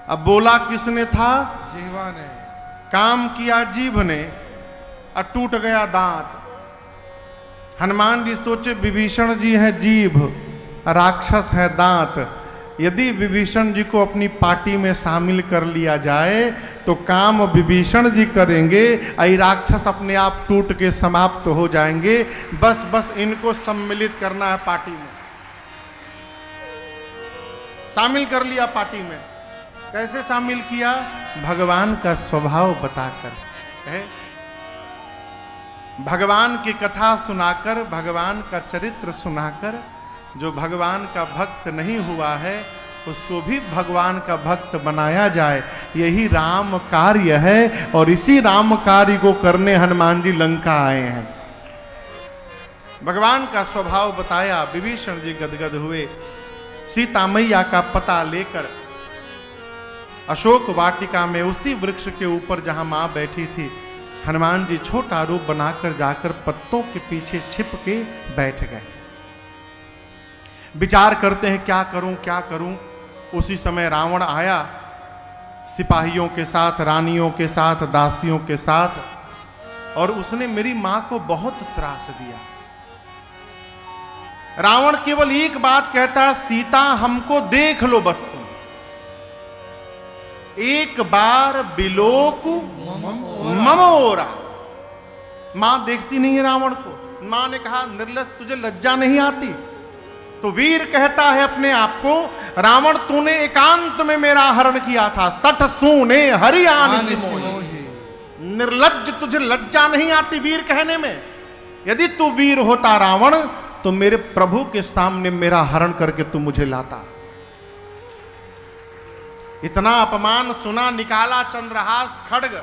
अब बोला किसने था? जिह्वा ने। काम किया जीभ ने और टूट गया दांत। हनुमान जी सोचे विभीषण जी है जीभ, राक्षस है दांत। यदि विभीषण जी को अपनी पार्टी में शामिल कर लिया जाए तो काम विभीषण जी करेंगे, आई राक्षस अपने आप टूट के समाप्त हो जाएंगे। बस इनको सम्मिलित करना है पार्टी में। शामिल कर लिया पार्टी में। कैसे शामिल किया? भगवान का स्वभाव बताकर है, भगवान की कथा सुनाकर, भगवान का चरित्र सुनाकर। जो भगवान का भक्त नहीं हुआ है उसको भी भगवान का भक्त बनाया जाए, यही राम कार्य है। और इसी राम कार्य को करने हनुमान जी लंका आए हैं। भगवान का स्वभाव बताया। विभीषण जी गदगद हुए। सीता मैया का पता लेकर अशोक वाटिका में उसी वृक्ष के ऊपर जहां मां बैठी थी, हनुमान जी छोटा रूप बनाकर जाकर पत्तों के पीछे छिप के बैठ गए। विचार करते हैं क्या करूं क्या करूं। उसी समय रावण आया सिपाहियों के साथ, रानियों के साथ, दासियों के साथ, और उसने मेरी मां को बहुत त्रास दिया। रावण केवल एक बात कहता, सीता हमको देख लो बस तुम, एक बार बिलोक ममोरा। मां देखती नहीं है रावण को। मां ने कहा निर्लज्ज तुझे लज्जा नहीं आती? तो वीर कहता है अपने आप को, रावण तूने एकांत में मेरा हरण किया था, सठ सूने हरियाण मोहि। निर्लज्ज तुझे लज्जा नहीं आती वीर कहने में? यदि तू वीर होता रावण तो मेरे प्रभु के सामने मेरा हरण करके तू मुझे लाता। इतना अपमान सुना, निकाला चंद्रहास खड्ग।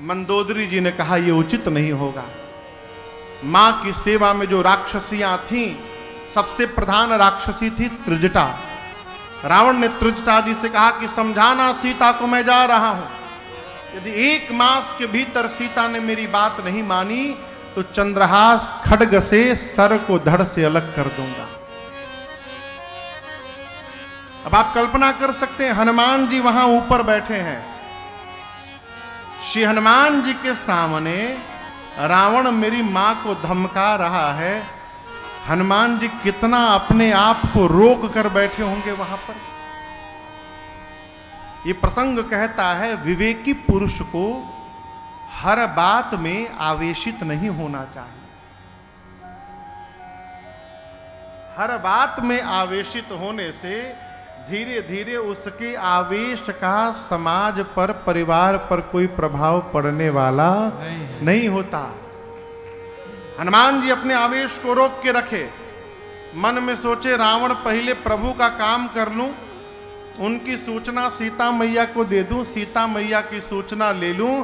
मंदोदरी जी ने कहा यह उचित नहीं होगा। मां की सेवा में जो राक्षसियां थीं, सबसे प्रधान राक्षसी थी त्रिजटा। रावण ने त्रिजटा जी से कहा कि समझाना सीता को, मैं जा रहा हूं। यदि 1 मास के भीतर सीता ने मेरी बात नहीं मानी तो चंद्रहास खड्ग से सर को धड़ से अलग कर दूंगा। अब आप कल्पना कर सकते हैं, हनुमान जी वहां ऊपर बैठे हैं, श्री हनुमान जी के सामने रावण मेरी मां को धमका रहा है। हनुमान जी कितना अपने आप को रोक कर बैठे होंगे वहां पर। ये प्रसंग कहता है विवेकी पुरुष को हर बात में आवेशित नहीं होना चाहिए। हर बात में आवेशित होने से धीरे धीरे उसके आवेश का समाज पर, परिवार पर कोई प्रभाव पड़ने वाला नहीं होता। हनुमान जी अपने आवेश को रोक के रखे, मन में सोचे रावण पहले प्रभु का काम कर लूं, उनकी सूचना सीता मैया को दे दूं, सीता मैया की सूचना ले लूं,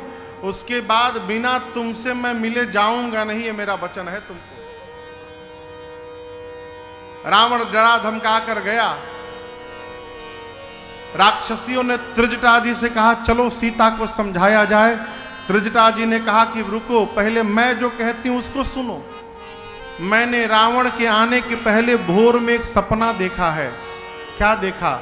उसके बाद बिना तुमसे मैं मिले जाऊंगा नहीं, ये मेरा वचन है तुमको। रावण डरा धमका कर गया। राक्षसियों ने त्रिजटा जी से कहा चलो सीता को समझाया जाए। त्रिजटा जी ने कहा कि रुको, पहले मैं जो कहती हूं उसको सुनो। मैंने रावण के आने के पहले भोर में एक सपना देखा है। क्या देखा?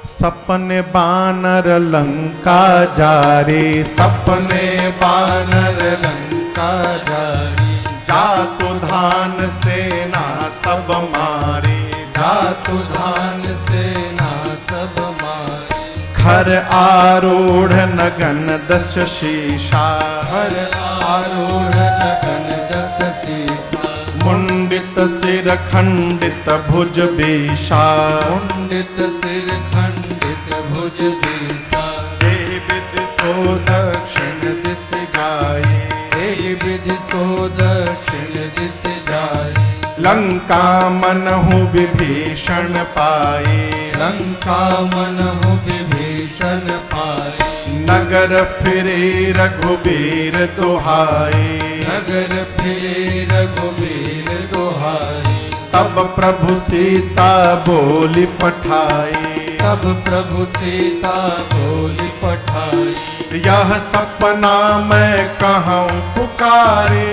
सपने बानर लंका जा रे, सपने बानर लंका जा रे, जातु धान सेना सब मारे, जातु धान सेना सब मारे, खर आरूढ़ नगन दश शीशा, हर आरूढ़ नगन दस शीशा, मुंडित सिर खंडित भुज बेशा, मुंडित सिर खंडित भुज बेशा, देहि विधि सो दक्षिण दिस जाए, देहि विधि सो दक्षिण दिस जाए, लंका मनहु विभीषण पाए, लंका मनहु विभीषण पाए, नगर फिरे रघुबीर दुहाए, नगर फिरे रघुबीर दुहाई, तब प्रभु सीता बोली पठाई, तब प्रभु सीता बोली पठाई, यह सपना मैं कहूँ पुकारे,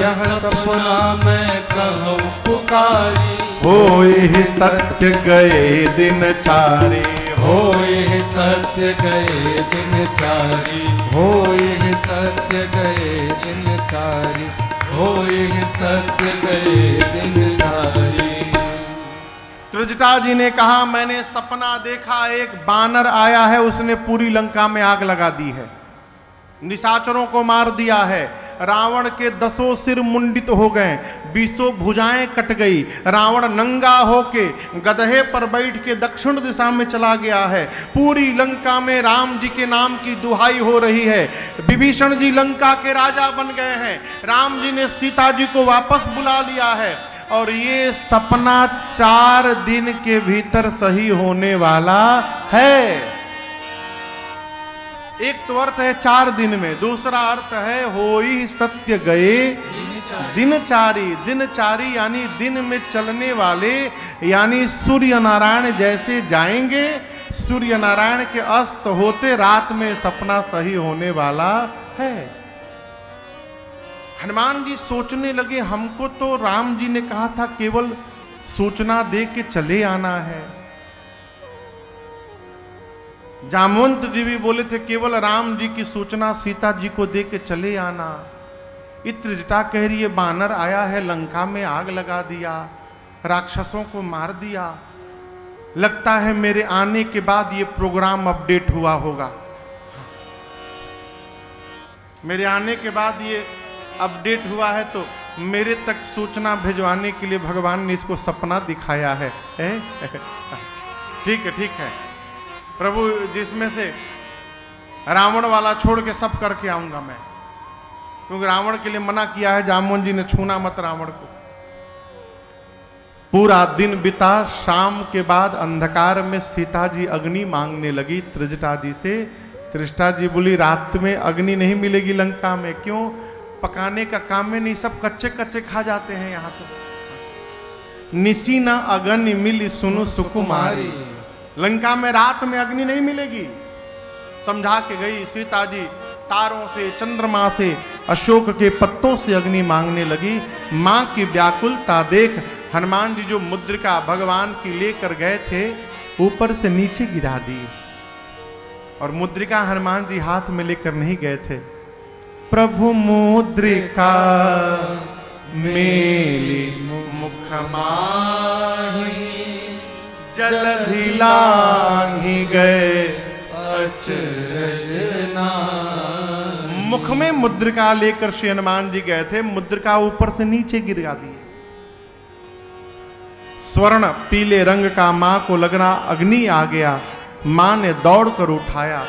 यह सपना मैं कहूँ पुकारी, होए सत्य गए दिन चारे, होए सत्य गए दिन चारी, होए सत्य गए दिन चारी, होए सत्य गए दिन चारी। त्रिजटा जी ने कहा मैंने सपना देखा, एक बानर आया है, उसने पूरी लंका में आग लगा दी है, निशाचरों को मार दिया है, रावण के 10 सिर मुंडित हो गए, 20 भुजाएं कट गई, रावण नंगा होके गधे पर बैठ के दक्षिण दिशा में चला गया है, पूरी लंका में राम जी के नाम की दुहाई हो रही है, विभीषण जी लंका के राजा बन गए हैं, राम जी ने सीता जी को वापस बुला लिया है, और ये सपना 4 दिन के भीतर सही होने वाला है। एक तो अर्थ है 4 दिन में, दूसरा अर्थ है होई सत्य गए दिनचारी। दिनचारी यानी दिन में चलने वाले, यानी सूर्य नारायण जैसे जाएंगे, सूर्य नारायण के अस्त होते रात में सपना सही होने वाला है। हनुमान जी सोचने लगे हमको तो राम जी ने कहा था केवल सूचना दे के चले आना है। जामवंत जी भी बोले थे केवल राम जी की सूचना सीता जी को दे के चले आना। त्रिजटा कह रही है बानर आया है, लंका में आग लगा दिया, राक्षसों को मार दिया, लगता है मेरे आने के बाद ये प्रोग्राम अपडेट हुआ होगा, मेरे आने के बाद ये अपडेट हुआ है, तो मेरे तक सूचना भिजवाने के लिए भगवान ने इसको सपना दिखाया है। ठीक है ठीक है प्रभु, जिसमें से रावण वाला छोड़ के सब करके आऊंगा मैं, क्योंकि रावण के लिए मना किया है जामवंत जी ने, छूना मत रावण को। पूरा दिन बिता, शाम के बाद अंधकार में सीता जी अग्नि मांगने लगी त्रिजटा जी से। त्रिजटा जी बोली रात में अग्नि नहीं मिलेगी लंका में, क्यों? पकाने का काम में नहीं, सब कच्चे कच्चे खा जाते हैं यहाँ तो। निसी न अग्नि मिली सुनु सुकुमारी, लंका में रात में अग्नि नहीं मिलेगी। समझा के गई सीता जी, तारों से, चंद्रमा से, अशोक के पत्तों से अग्नि मांगने लगी। मां की व्याकुलता देख हनुमान जी जो मुद्रिका भगवान की लेकर गए थे, ऊपर से नीचे गिरा दी। और मुद्रिका हनुमान जी हाथ में लेकर नहीं गए थे। प्रभु मुद्रिका मेली मुख माही, जलधि लांघि गए अचरज नाहि। मुख में मुद्रिका लेकर श्री हनुमान जी गए थे, मुद्रिका ऊपर से नीचे गिरा दिए। स्वर्ण पीले रंग का मां को लगना अग्नि आ गया। मां ने दौड़कर उठाया।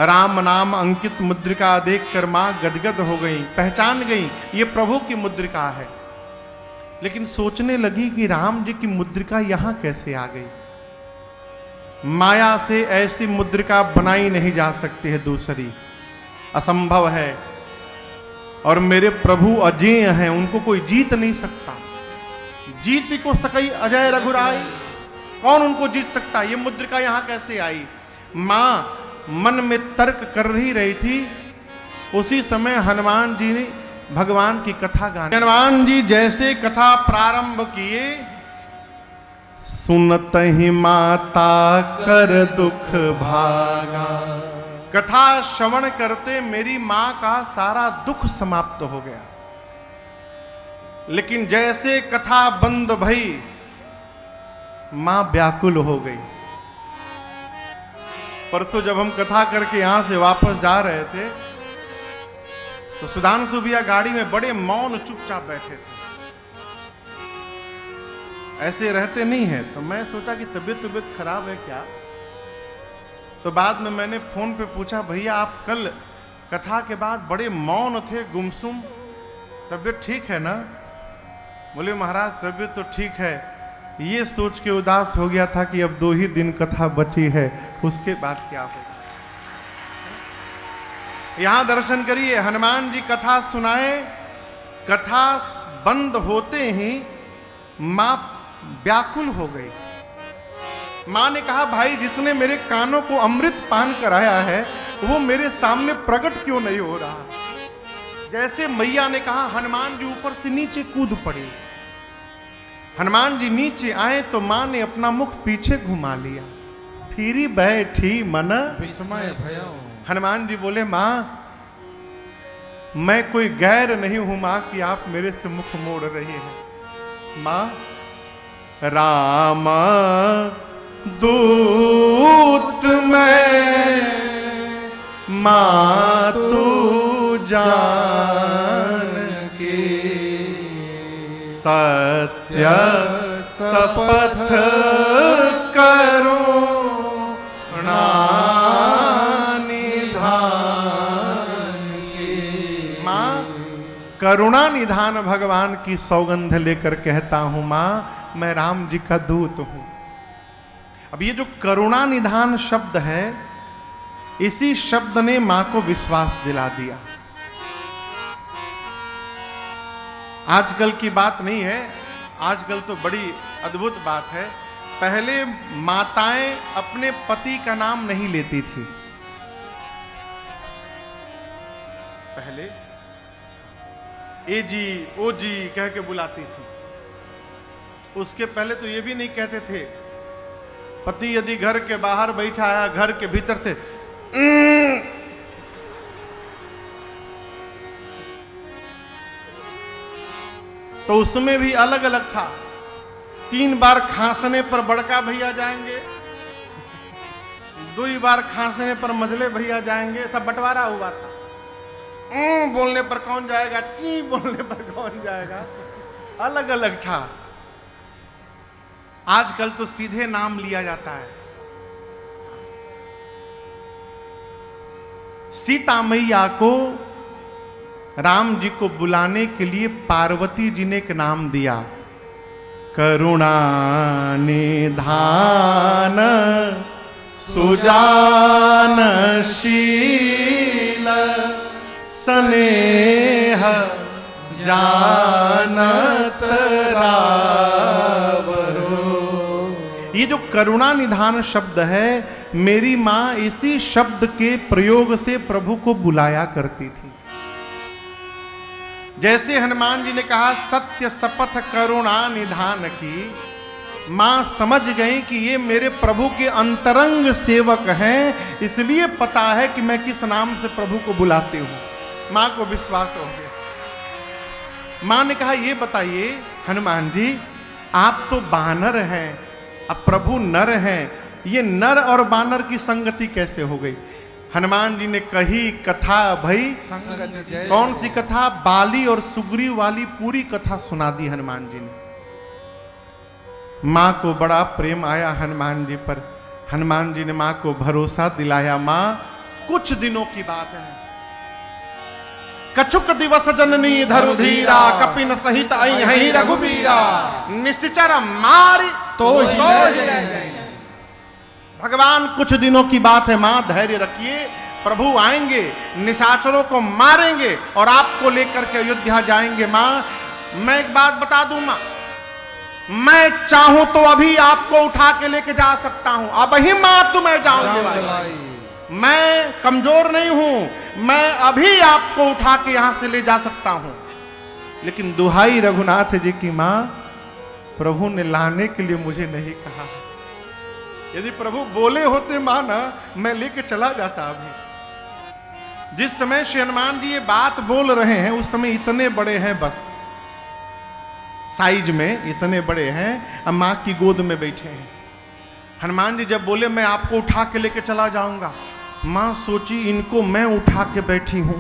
राम नाम अंकित मुद्रिका देखकर मां गदगद हो गई, पहचान गई ये प्रभु की मुद्रिका है। लेकिन सोचने लगी कि राम जी की मुद्रिका यहां कैसे आ गई। माया से ऐसी मुद्रिका बनाई नहीं जा सकती है, दूसरी असंभव है। और मेरे प्रभु अजेय हैं, उनको कोई जीत नहीं सकता। जीत को सकई अजय रघुराई, कौन उनको जीत सकता। ये मुद्रिका यहां कैसे आई। मां मन में तर्क कर ही रही थी। उसी समय हनुमान जी ने भगवान की कथा गाने। हनुमान जी जैसे कथा प्रारंभ किए, सुनत ही माता कर दुख भागा। कथा श्रवण करते मेरी मां का सारा दुख समाप्त हो गया। लेकिन जैसे कथा बंद भई, मां व्याकुल हो गई। परसों जब हम कथा करके यहां से वापस जा रहे थे, तो सुधांशु भैया गाड़ी में बड़े मौन चुपचाप बैठे थे। ऐसे रहते नहीं है। तो मैं सोचा कि तबीयत खराब है क्या। तो बाद में मैंने फोन पे पूछा, भैया आप कल कथा के बाद बड़े मौन थे, गुमसुम, तबीयत ठीक है ना। बोले महाराज तबीयत तो ठीक है, ये सोच के उदास हो गया था कि अब 2 ही दिन कथा बची है, उसके बाद क्या होगा। यहां दर्शन करिए, हनुमान जी कथा सुनाए। कथा बंद होते ही मां व्याकुल हो गई। मां ने कहा, भाई जिसने मेरे कानों को अमृत पान कराया है, वो मेरे सामने प्रकट क्यों नहीं हो रहा। जैसे मैया ने कहा, हनुमान जी ऊपर से नीचे कूद पड़े। हनुमान जी नीचे आए तो मां ने अपना मुख पीछे घुमा लिया। फिरी बैठी मन विस्मय भयो। हनुमान जी बोले, मां मैं कोई गैर नहीं हूं मां कि आप मेरे से मुख मोड़ रही हैं। मां राम दूत मैं, मां तू जान के, सत्य शपथ करो करुणा निधान भगवान की सौगंध लेकर कहता हूं, मां मैं राम जी का दूत हूं। अब ये जो करुणा निधान शब्द है, इसी शब्द ने मां को विश्वास दिला दिया। आजकल की बात नहीं है, आजकल तो बड़ी अद्भुत बात है। पहले माताएं अपने पति का नाम नहीं लेती थी। पहले ए जी ओ जी कह के बुलाती थी। उसके पहले तो ये भी नहीं कहते थे। पति यदि घर के बाहर बैठा आया, घर के भीतर से तो उसमें भी अलग अलग था। 3 बार खांसने पर बड़का भैया जाएंगे, 2 बार खांसने पर मझले भैया जाएंगे। सब बंटवारा हुआ था। बोलने पर कौन जाएगा, ची बोलने पर कौन जाएगा, अलग अलग था। आजकल तो सीधे नाम लिया जाता है। सीता मैया को राम जी को बुलाने के लिए पार्वती जी ने एक नाम दिया, करुणा निधान सुजानशील स्नेह जानत रावरो। ये जो करुणा निधान शब्द है, मेरी मां इसी शब्द के प्रयोग से प्रभु को बुलाया करती थी। जैसे हनुमान जी ने कहा सत्य शपथ करुणा निधान की, मां समझ गई कि ये मेरे प्रभु के अंतरंग सेवक हैं, इसलिए पता है कि मैं किस नाम से प्रभु को बुलाती हूं। मां को विश्वास हो गया। मां ने कहा, ये बताइए हनुमान जी, आप तो बानर हैं, अब प्रभु नर हैं, ये नर और बानर की संगति कैसे हो गई? हनुमान जी ने कही कथा भई संगत जय। कौन सी कथा? बाली और सुग्रीव वाली पूरी कथा सुना दी हनुमान जी ने। मां को बड़ा प्रेम आया हनुमान जी पर। हनुमान जी ने मां को भरोसा दिलाया, मां कुछ दिनों की बात है, कछुक दिवस जननी धरुधीरा, कपिन सहित अहि रघुबीरा, निश्चर मारी तो ही रह गए। भगवान कुछ दिनों की बात है मां, धैर्य रखिए, प्रभु आएंगे, निशाचरों को मारेंगे और आपको लेकर के अयोध्या जाएंगे। मां मैं एक बात बता दूं मां, मैं चाहूं तो अभी आपको उठा के लेके जा सकता हूं, अब ही मां तुम्हें जाऊंगी, मैं कमजोर नहीं हूं, मैं अभी आपको उठा के यहां से ले जा सकता हूं। लेकिन दुहाई रघुनाथ जी की मां, प्रभु ने लाने के लिए मुझे नहीं कहा। यदि प्रभु बोले होते मां ना, मैं लेके चला जाता। अभी जिस समय श्री हनुमान जी ये बात बोल रहे हैं उस समय इतने बड़े हैं, बस साइज में इतने बड़े हैं, अब मां की गोद में बैठे हैं। हनुमान जी जब बोले मैं आपको उठा के लेके चला जाऊंगा, मां सोची इनको मैं उठा के बैठी हूं,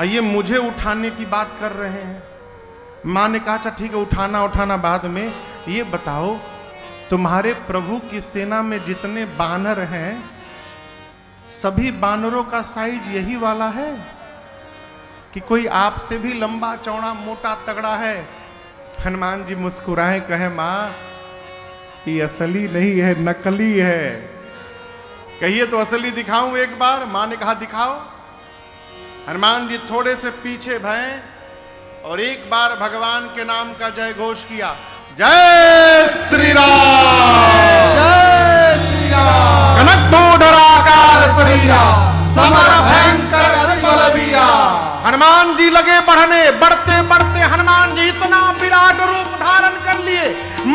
ये मुझे उठाने की बात कर रहे हैं। मां ने कहा अच्छा ठीक है, उठाना बाद में, ये बताओ तुम्हारे प्रभु की सेना में जितने बानर हैं सभी बानरों का साइज यही वाला है कि कोई आपसे भी लंबा चौड़ा मोटा तगड़ा है? हनुमान जी मुस्कुराए, कहे मां ये असली नहीं है, नकली है। कहिए तो असली दिखाऊं एक बार? मां ने कहा दिखाओ। हनुमान जी थोड़े से पीछे भय और एक बार भगवान के नाम का जय घोष किया, जय श्री राम, जय श्री राम। कनक बोधराकार शरीरा, समर भयंकर अति बलवीरा। हनुमान जी लगे बढ़ने, बढ़ते बढ़ते हनुमान जी इतना विराट रूप धारण कर लिए।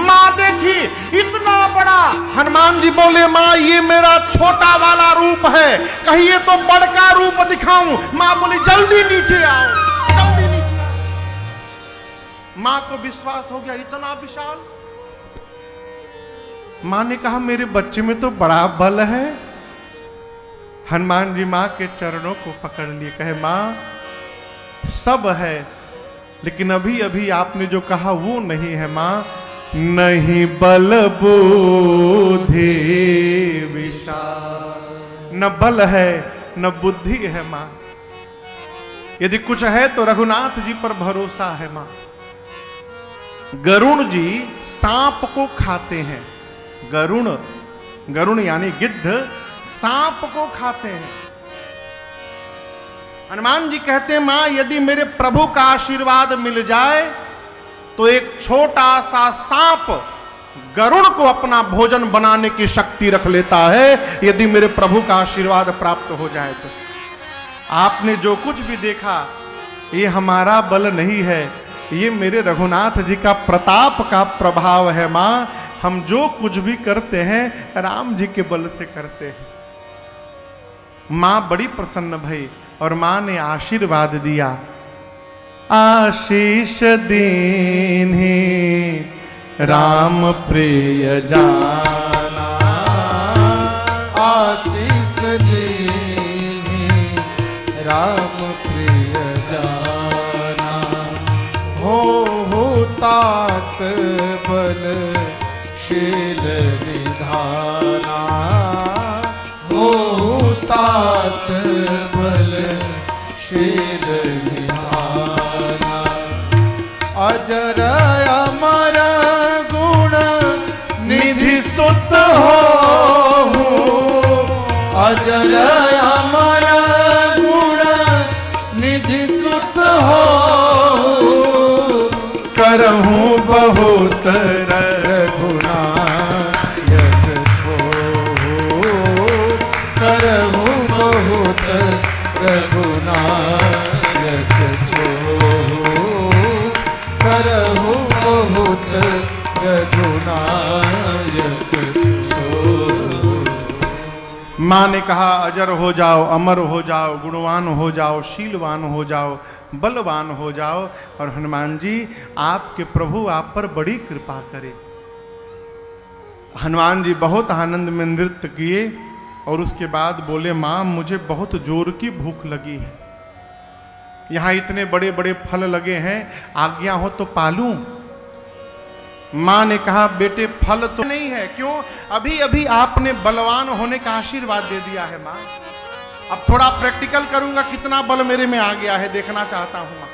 मां देखी इतना बड़ा, हनुमान जी बोले मां ये मेरा छोटा वाला रूप है, कहिए तो बड़का रूप दिखाऊं? मां बोली जल्दी नीचे आओ, जल्दी नीचे आओ। मां को विश्वास हो गया, इतना विशाल। मां ने कहा मेरे बच्चे में तो बड़ा बल है। हनुमान जी मां के चरणों को पकड़ लिए, कहे मां सब है लेकिन अभी अभी आपने जो कहा वो नहीं है मां। नहीं बल बुद्धि विशाल, न बल है न बुद्धि है मां, यदि कुछ है तो रघुनाथ जी पर भरोसा है मां। गरुण जी सांप को खाते हैं, गरुण यानी गिद्ध सांप को खाते हैं। हनुमान जी कहते हैं मां यदि मेरे प्रभु का आशीर्वाद मिल जाए तो एक छोटा सा सांप गरुड़ को अपना भोजन बनाने की शक्ति रख लेता है, यदि मेरे प्रभु का आशीर्वाद प्राप्त हो जाए तो। आपने जो कुछ भी देखा ये हमारा बल नहीं है, ये मेरे रघुनाथ जी का प्रताप का प्रभाव है मां। हम जो कुछ भी करते हैं राम जी के बल से करते हैं। मां बड़ी प्रसन्न भई और मां ने आशीर्वाद दिया, आशीष दीन्हि राम प्रिय जाना, आशीष दीन्हि राम प्रिय जाना। हो तात बल शील निधाना, हो तात बल शील निधाना। अजर अमर गुण निधि सुत हो, अजर अमर गुण निधि सुत हो। करहूँ बहुत रघुनायक छो, करहूँ बहुत रघुनायक छो, करहूँ बहुत माँ ने कहा अजर हो जाओ, अमर हो जाओ, गुणवान हो जाओ, शीलवान हो जाओ, बलवान हो जाओ, और हनुमान जी आपके प्रभु आप पर बड़ी कृपा करे। हनुमान जी बहुत आनंद में नृत्य किए और उसके बाद बोले माँ मुझे बहुत जोर की भूख लगी है, यहाँ इतने बड़े बड़े फल लगे हैं, आज्ञा हो तो पालूं। माँ ने कहा बेटे फल तो नहीं है, क्यों? अभी अभी आपने बलवान होने का आशीर्वाद दे दिया है माँ, अब थोड़ा प्रैक्टिकल करूंगा कितना बल मेरे में आ गया है, देखना चाहता हूं माँ।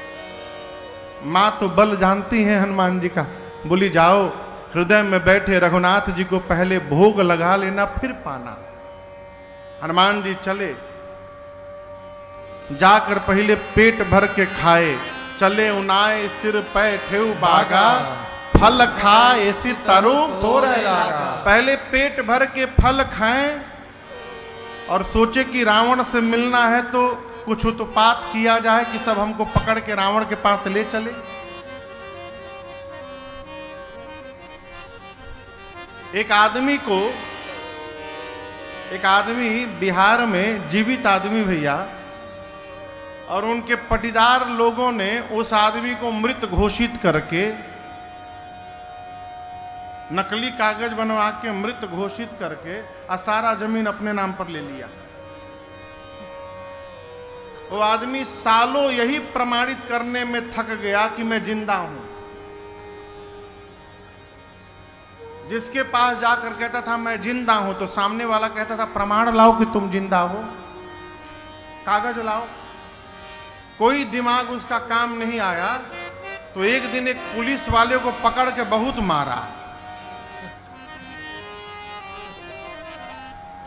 माँ तो बल जानती हैं हनुमान जी का, बोली जाओ हृदय में बैठे रघुनाथ जी को पहले भोग लगा लेना फिर पाना। हनुमान जी चले, जाकर पहले पेट भर के खाए, चले उनाए सिर पे ठेऊ बागा, फल खाए ऐसी तरु तोरे लागा। पहले पेट भर के फल खाएं और सोचे कि रावण से मिलना है तो कुछ उत्पात किया जाए कि सब हमको पकड़ के रावण के पास ले चले। एक आदमी बिहार में जीवित आदमी भैया, और उनके पटीदार लोगों ने उस आदमी को मृत घोषित करके, नकली कागज बनवा के मृत घोषित करके सारा जमीन अपने नाम पर ले लिया। वो आदमी सालों यही प्रमाणित करने में थक गया कि मैं जिंदा हूं। जिसके पास जाकर कहता था मैं जिंदा हूं, तो सामने वाला कहता था प्रमाण लाओ कि तुम जिंदा हो, कागज लाओ। कोई दिमाग उसका काम नहीं आया, तो एक दिन एक पुलिस वाले को पकड़ के बहुत मारा।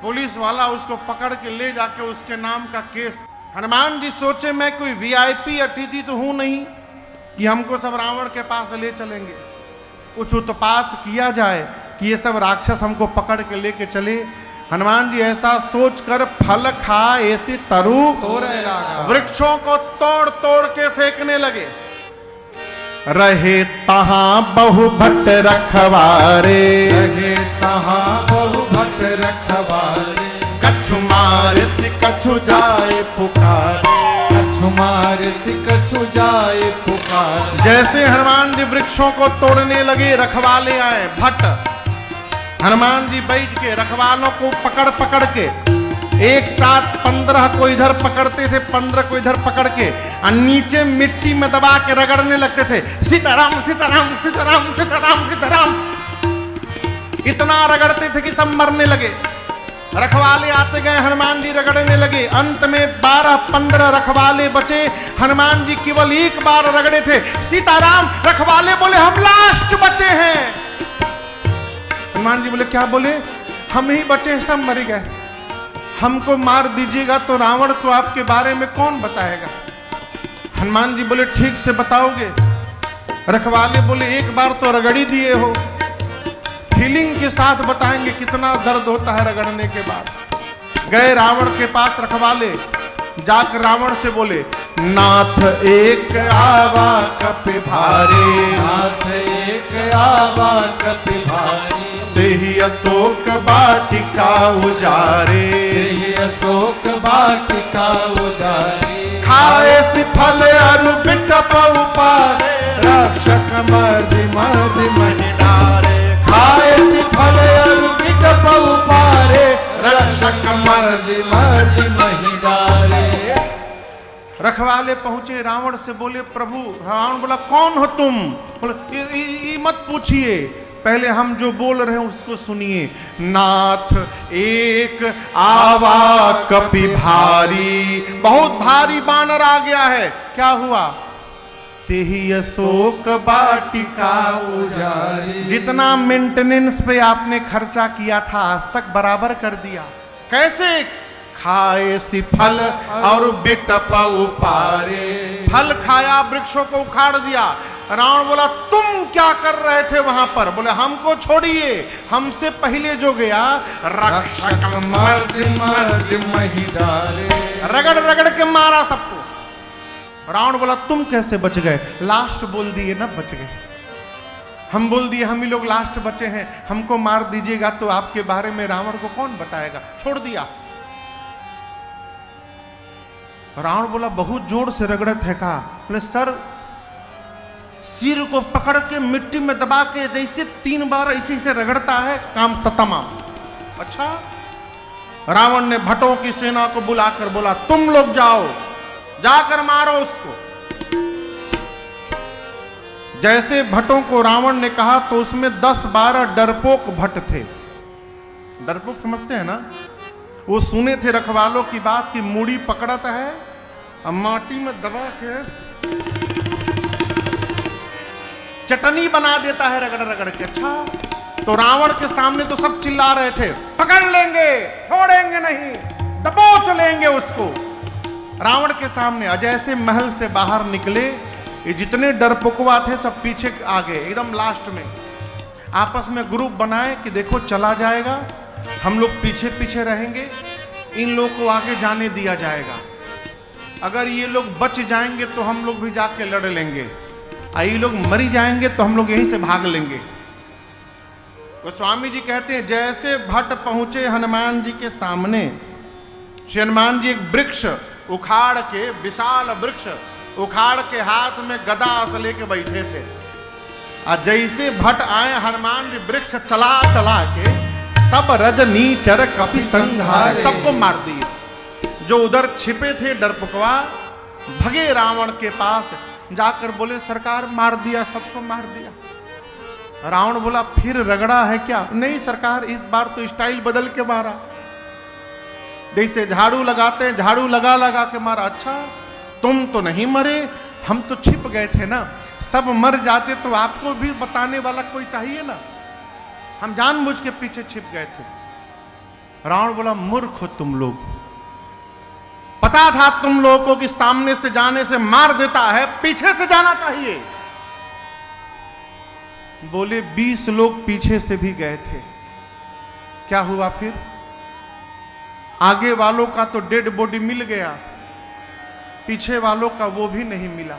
पुलिस वाला उसको पकड़ के ले जाके उसके नाम का केस। हनुमान जी सोचे मैं कोई वीआईपी अतिथि तो हूं नहीं कि हमको सब रावण के पास ले चलेंगे, कुछ उत्पात किया जाए कि ये सब राक्षस हमको पकड़ के लेके चले। हनुमान जी ऐसा सोचकर फल खा ऐसी तरु तोरे लागा। वृक्षों को तोड़ तोड़ के फेंकने लगे। रहे तहां बहु भट्ट रखवारे, रहे तहां बहु भट्ट रखवारे, कछु मार सि कछु जाए पुकारे, कछु मार सि कछु जाए पुकार। जैसे हनुमान जी वृक्षों को तोड़ने लगे, रखवाले आए भट्ट। हनुमान जी बैठ के रखवालों को पकड़ पकड़ के एक साथ 15 को इधर पकड़ते थे, 15 को इधर पकड़ के और नीचे मिट्टी में दबा के रगड़ने लगते थे, सीताराम सीताराम सीताराम सीताराम सीताराम। इतना रगड़ते थे कि सब मरने लगे। रखवाले आते गए, हनुमान जी रगड़ने लगे। अंत में 12-15 रखवाले बचे। हनुमान जी केवल एक बार रगड़े थे, सीताराम। रखवाले बोले हम लास्ट बचे हैं। हनुमान जी बोले क्या बोले? हम ही बचे, सब मर गए। हमको मार दीजिएगा तो रावण को आपके बारे में कौन बताएगा? हनुमान जी बोले ठीक से बताओगे? रखवाले बोले एक बार तो रगड़ी दिए हो, फीलिंग के साथ बताएंगे कितना दर्द होता है रगड़ने के बाद। गए रावण के पास रखवाले, जाकर रावण से बोले नाथ एक आवा कपि भारे, नाथ एक आवा कपि भारी, तेहि अशोक वाटिका उजारे, तेहि अशोक वाटिका उजारे। खाए सि फल अरु बिटप उपारे, रक्षक मर्दि मर्दि महि डारे। खाए सि फल अरु बिटप उपारे, रक्षक मर्दि मर्दि महि डारे। रखवाले पहुंचे, रावण से बोले प्रभु। रावण बोला कौन हो तुम? बोले ये मत पूछिए, पहले हम जो बोल रहे हैं उसको सुनिए। नाथ एक आवा कपि भारी, बहुत भारी बानर आ गया है। क्या हुआ? तेहि अशोक वाटिका उजारी। जितना मेंटेनेंस पे आपने खर्चा किया था आज तक बराबर कर दिया। कैसे? खाए सि फल और बिटप उपारे, फल खाया, वृक्षों को उखाड़ दिया। रावण बोला तुम क्या कर रहे थे वहां पर? बोले हमको छोड़िए, हमसे पहले जो गया रक्षक मर्दि मर्दि महि डारे। रगड़ रगड़ के मारा सबको। रावण बोला तुम कैसे बच गए? लास्ट बोल दिए ना, बच गए। हम बोल दिए हम ही लोग लास्ट बचे हैं, हमको मार दीजिएगा तो आपके बारे में रावण को कौन बताएगा? छोड़ दिया। रावण बोला बहुत जोर से रगड़त है। कहा बोले सर सिर को पकड़ के मिट्टी में दबा के जैसे 3 बार ऐसे से रगड़ता है काम तमाम। अच्छा, रावण ने भट्टों की सेना को बुलाकर बोला तुम लोग जाओ, जाकर मारो उसको। जैसे भट्टों को रावण ने कहा तो उसमें 10-12 डरपोक भट्ट थे। डरपोक समझते हैं ना, वो सुने थे रखवालों की बात की मूड़ी पकड़ता है और माटी में दबा के चटनी बना देता है रगड़ रगड़ के। अच्छा, तो रावण के सामने तो सब चिल्ला रहे थे पकड़ लेंगे, छोड़ेंगे नहीं, दबोच लेंगे उसको। रावण के सामने अजय से महल से बाहर निकले, ये जितने डरपोकवा थे सब पीछे आ गए। एकदम लास्ट में आपस में ग्रुप बनाए कि देखो चला जाएगा, हम लोग पीछे पीछे रहेंगे, इन लोग को आगे जाने दिया जाएगा। अगर ये लोग बच जाएंगे तो हम लोग भी जाके लड़ लेंगे, ये लोग मरी जाएंगे तो हम लोग यहीं से भाग लेंगे। तो स्वामी जी कहते हैं जैसे भट्ट पहुंचे हनुमान जी के सामने, श्री हनुमान जी एक वृक्ष उखाड़ के, विशाल वृक्ष उखाड़ के हाथ में गदा से लेके बैठे थे। और जैसे भट्ट आए हनुमान जी वृक्ष चला चला के सब रजनीचर कपि संहारे, सबको मार दिए। जो उधर छिपे थे डरपुकवा भगे रावण के पास, जाकर बोले सरकार मार दिया, सबको मार दिया। रावण बोला फिर रगड़ा है क्या? नहीं सरकार, इस बार तो स्टाइल बदल के मारा, जैसे झाड़ू लगाते हैं झाड़ू लगा लगा के मारा। अच्छा, तुम तो नहीं मरे, हम तो छिप गए थे ना, सब मर जाते तो आपको भी बताने वाला कोई चाहिए ना, हम जानबूझ के पीछे छिप गए थे। रावण बोला मूर्ख हो तुम लोग, पता था तुम लोगों को कि सामने से जाने से मार देता है, पीछे से जाना चाहिए। बोले 20 लोग पीछे से भी गए थे, क्या हुआ फिर? आगे वालों का तो डेड बॉडी मिल गया, पीछे वालों का वो भी नहीं मिला।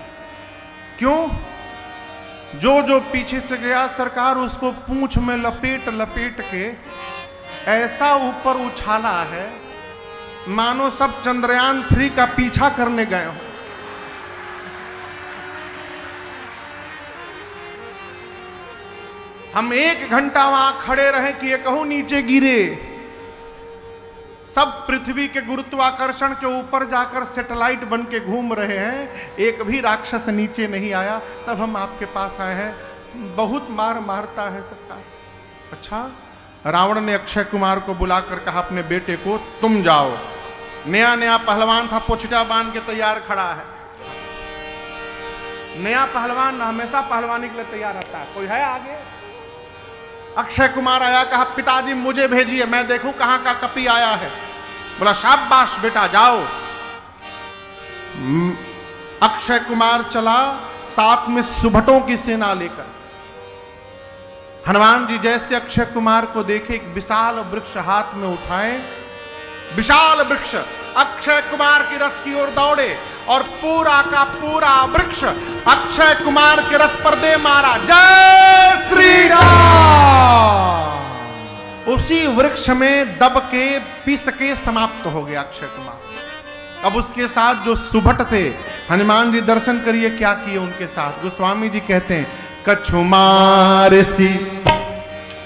क्यों? जो जो पीछे से गया सरकार उसको पूंछ में लपेट लपेट के ऐसा ऊपर उछाला है मानो सब चंद्रयान 3 का पीछा करने गए हो। हम 1 घंटा वहां खड़े रहे कि ये कहूं नीचे गिरे। सब पृथ्वी के गुरुत्वाकर्षण के ऊपर जाकर सैटेलाइट बन के घूम रहे हैं, एक भी राक्षस नीचे नहीं आया, तब हम आपके पास आए हैं। बहुत मार मारता है सरकार। अच्छा, रावण ने अक्षय कुमार को बुलाकर कहा अपने बेटे को तुम जाओ। नया नया पहलवान था, पोछटा बांध के तैयार खड़ा है। नया पहलवान हमेशा पहलवानी के लिए तैयार रहता है। कोई है आगे? अक्षय कुमार आया, कहा पिताजी मुझे भेजिए, मैं देखूं कहां का कपी आया है। बोला शाबाश बेटा जाओ। अक्षय कुमार चला साथ में सुभटों की सेना लेकर। हनुमान जी जैसे अक्षय कुमार को देखे, एक विशाल वृक्ष हाथ में उठाए, विशाल वृक्ष अक्षय कुमार की रथ की ओर दौड़े और पूरा का पूरा वृक्ष अक्षय कुमार के रथ पर दे मारा। जय श्री राम। उसी वृक्ष में दब के पिस के समाप्त हो गया अक्षय कुमार। अब उसके साथ जो सुभट थे, हनुमान जी दर्शन करिए क्या किए उनके साथ। गोस्वामी जी कहते हैं कछु मारसी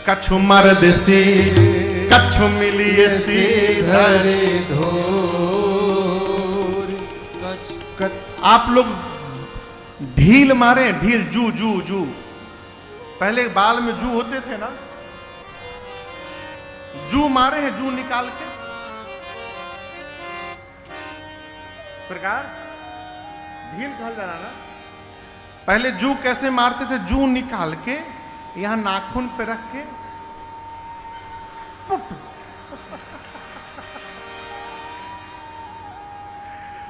कछु मर्दसी कछु मिलिए सी धरे धोर। आप लोग ढील मारे, ढील जू जू जू, पहले बाल में जू होते थे ना, जू मारे हैं, जू निकाल के। सरकार ढील कहल जाना ना, पहले जू कैसे मारते थे? जू निकाल के यहां नाखून पे रख के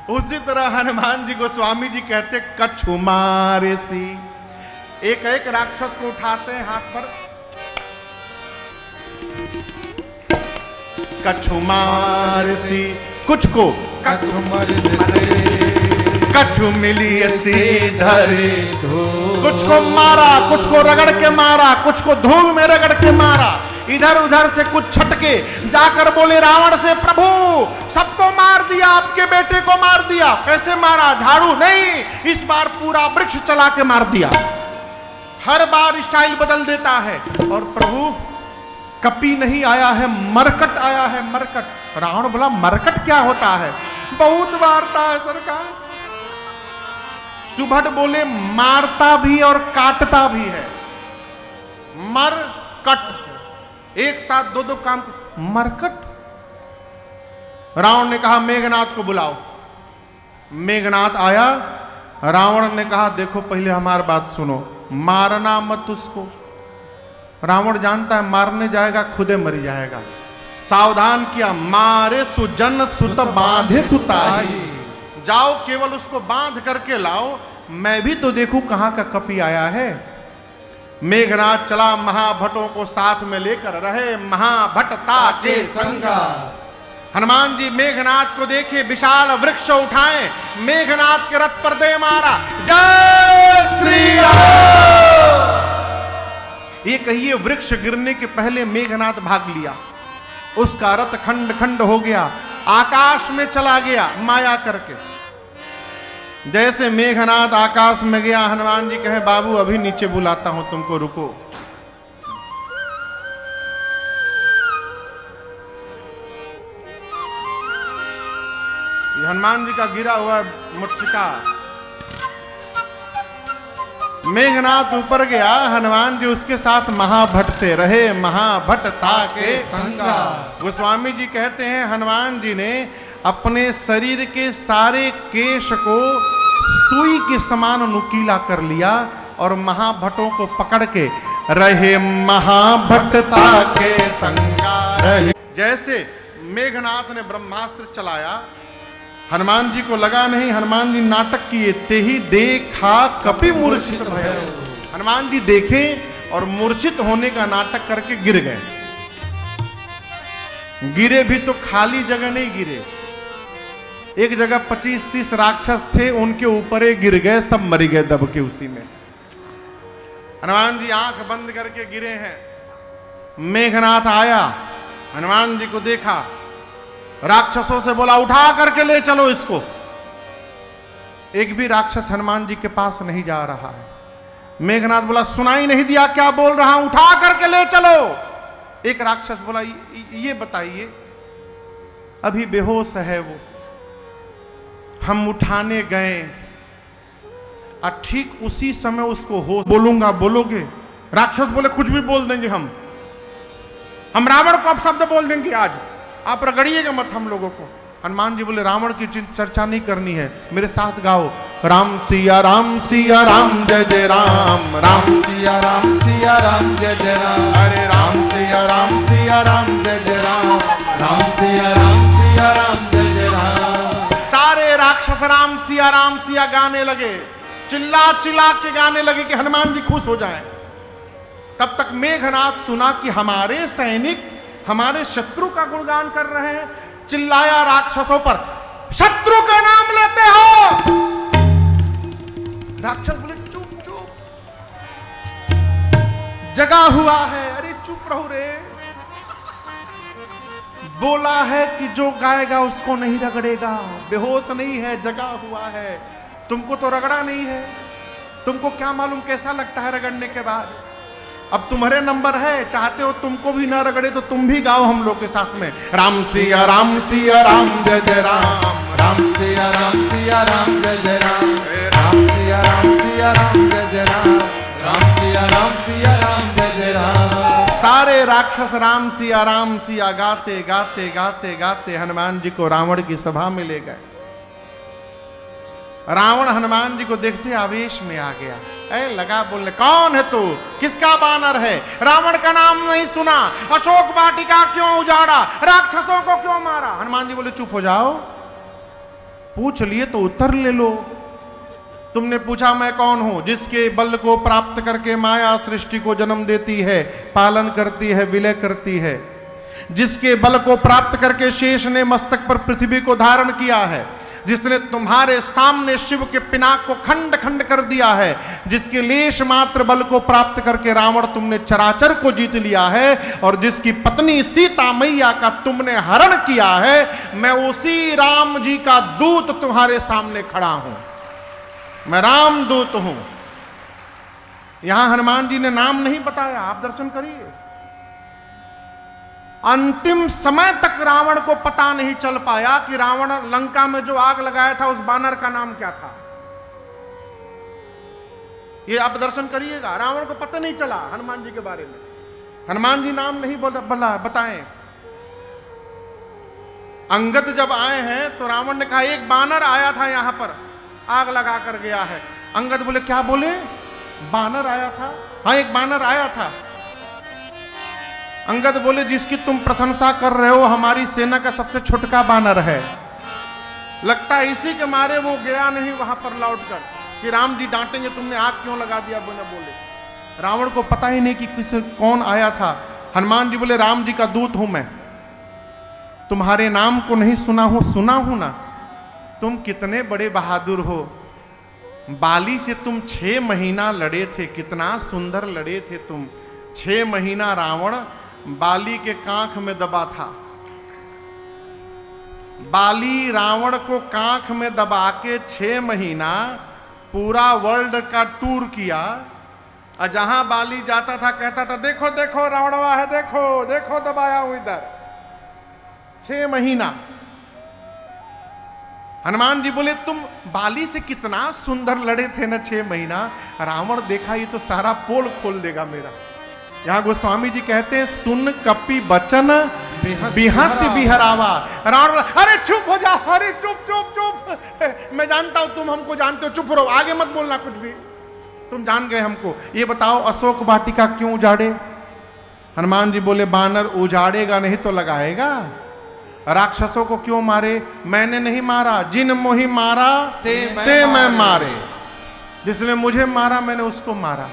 उसी तरह हनुमान जी गोस्वामी जी कहते कछु मारेसी, एक एक राक्षस को उठाते हैं हाथ पर, कछु मारेसी, कुछ को कछु मर्दसी कछु मिली ऐसी धरे धोर। कुछ को मारा, कुछ को रगड़ के मारा, कुछ को धूल में रगड़ के मारा। इधर उधर से कुछ छटके, जाकर बोले रावण से, प्रभु सबको मार दिया, आपके बेटे को मार दिया। कैसे मारा? झाड़ू नहीं, इस बार पूरा वृक्ष चला के मार दिया। हर बार स्टाइल बदल देता है। और प्रभु कपी नहीं आया है, मरकट आया है, मरकट। रावण बोला मरकट क्या होता है? बहुत मारता है सरकार। सुभट बोले मारता भी और काटता भी है। मर कट, एक साथ दो दो काम। मरकट। रावण ने कहा मेघनाथ को बुलाओ। मेघनाथ आया। रावण ने कहा देखो पहले हमारी बात सुनो, मारना मत उसको। रावण जानता है मारने जाएगा खुदे मर जाएगा। सावधान किया, मारे सुजन सुत बांधे सुताई। जाओ केवल उसको बांध करके लाओ, मैं भी तो देखूं कहां का कपी आया है। मेघनाथ चला, महाभटों को साथ में लेकर रहे महाभटता के संगा। हनुमान जी मेघनाथ को देखे, विशाल वृक्ष उठाए, मेघनाथ के रथ पर दे मारा। जय श्री राम। ये कहिए वृक्ष गिरने के पहले मेघनाथ भाग लिया, उसका रथ खंड खंड हो गया, आकाश में चला गया माया करके। जैसे मेघनाथ आकाश में गया, हनुमान जी कहे बाबू अभी नीचे बुलाता हूं तुमको, रुको। ये हनुमान जी का गिरा हुआ मुर्चिका। मेघनाथ ऊपर गया, हनुमान जी उसके साथ महाभटते रहे महाभटता के संगा। गोस्वामी जी कहते हैं हनुमान जी ने अपने शरीर के सारे केश को सुई के समान नुकीला कर लिया और महाभटों को पकड़ के रहे महाभटता के संगा रहे। जैसे मेघनाथ ने ब्रह्मास्त्र चलाया, हनुमान जी को लगा नहीं, हनुमान जी नाटक किए, ते ही देखा कपि मूर्छित भय। हनुमान जी देखे और मूर्छित होने का नाटक करके गिर गए। गिरे भी तो खाली जगह नहीं गिरे, एक जगह 25-30 राक्षस थे, उनके ऊपर ही गिर गए, सब मर गए दब के उसी में। हनुमान जी आंख बंद करके गिरे हैं। मेघनाथ आया, हनुमान जी को देखा, राक्षसों से बोला उठा करके ले चलो इसको। एक भी राक्षस हनुमान जी के पास नहीं जा रहा है। मेघनाथ बोला सुनाई नहीं दिया क्या बोल रहा हूं, उठा करके ले चलो। एक राक्षस बोला ये बताइए, अभी बेहोश है वो, हम उठाने गए और ठीक उसी समय उसको होश। बोलूंगा बोलोगे? राक्षस बोले कुछ भी बोल देंगे हम रावण को अब शब्द बोल देंगे, आज आप रगड़िएगा मत हम लोगों को। हनुमान जी बोले रावण की चर्चा नहीं करनी है, मेरे साथ गाओ राम सिया राम जय जय राम, राम सिया राम जय जय राम, अरे राम सिया राम जय जय राम, राम सिया राम जय जय राम। सारे राक्षस राम सिया गाने लगे, चिल्ला चिल्ला के गाने लगे कि हनुमान जी खुश हो जाएं। तब तक मेघनाथ सुना कि हमारे सैनिक हमारे शत्रु का गुणगान कर रहे हैं। चिल्लाया राक्षसों पर, शत्रु का नाम लेते हो? राक्षस बोले चुप चुप, जगा हुआ है। अरे चुप रहो रे, बोला है कि जो गाएगा उसको नहीं रगड़ेगा, बेहोश नहीं है, जगा हुआ है। तुमको तो रगड़ा नहीं है, तुमको क्या मालूम कैसा लगता है रगड़ने के बाद। अब तुम्हारे नंबर है, चाहते हो तुमको भी ना रगड़े तो तुम भी गाओ हम लोग के साथ में, राम सिया राम जय जय राम, राम सिया राम जय जय राम, राम सिया राम जय जय राम, राम सिया राम जय जय राम। सारे राक्षस राम सिया गाते गाते गाते गाते हनुमान जी को रावण की सभा में ले गए। रावण हनुमान जी को देखते आवेश में आ गया, लगा बोलने कौन है तू, किसका बानर है, रावण का नाम नहीं सुना, अशोक वाटिका क्यों उजाड़ा, राक्षसों को क्यों मारा। हनुमान जी बोले चुप हो जाओ, पूछ लिए तो उत्तर ले लो। तुमने पूछा मैं कौन हूं, जिसके बल को प्राप्त करके माया सृष्टि को जन्म देती है, पालन करती है, विलय करती है, जिसके बल को प्राप्त करके शेष ने मस्तक पर पृथ्वी को धारण किया है, जिसने तुम्हारे सामने शिव के पिनाक को खंड खंड कर दिया है, जिसके लेश मात्र बल को प्राप्त करके रावण तुमने चराचर को जीत लिया है, और जिसकी पत्नी सीता मैया का तुमने हरण किया है, मैं उसी राम जी का दूत तुम्हारे सामने खड़ा हूं। मैं राम दूत हूं। यहां हनुमान जी ने नाम नहीं बताया, आप दर्शन करिए। अंतिम समय तक रावण को पता नहीं चल पाया कि रावण लंका में जो आग लगाया था उस बानर का नाम क्या था। ये आप दर्शन करिएगा, रावण को पता नहीं चला हनुमान जी के बारे में। हनुमान जी नाम नहीं बोला बताएं। अंगद जब आए हैं तो रावण ने कहा एक बानर आया था यहां पर, आग लगा कर गया है। अंगद बोले क्या बोले? बानर आया था? हाँ एक बानर आया था। अंगद बोले जिसकी तुम प्रशंसा कर रहे हो हमारी सेना का सबसे छोटका बानर है, लगता है इसी के मारे वो गया नहीं वहां पर लौटकर कि राम जी डांटेंगे तुमने आग क्यों लगा दिया बिना बोले। रावण को पता ही नहीं कि किसे कौन आया था। हनुमान जी बोले राम जी का दूत हूं मैं, तुम्हारे नाम को नहीं सुना हूं ना। तुम कितने बड़े बहादुर हो। बाली से तुम 6 महीना लड़े थे, कितना सुंदर लड़े थे तुम। 6 महीना रावण बाली के कांख में दबा था। बाली रावण को कांख में दबा के 6 महीना पूरा वर्ल्ड का टूर किया, और जहां बाली जाता था कहता था देखो देखो रावणवा है, देखो देखो दबाया हूं इधर। 6 महीना। हनुमान जी बोले तुम बाली से कितना सुंदर लड़े थे ना 6 महीना। रावण देखा ये तो सारा पोल खोल देगा मेरा। यहां गोस्वामी जी कहते हैं सुन कपि बचन बिहस बिहरावा। रावण अरे चुप हो जा, अरे चुप चुप चुप, मैं जानता हूं तुम हमको जानते हो, चुप रहो, आगे मत बोलना कुछ भी, तुम जान गए हमको। ये बताओ अशोक वाटिका क्यों उजाड़े? हनुमान जी बोले बानर उजाड़ेगा नहीं तो लगाएगा। राक्षसों को क्यों मारे? मैंने नहीं मारा, जिन मोहि मारा ते मैं मारे। जिसने मुझे मारा मैंने उसको मारा।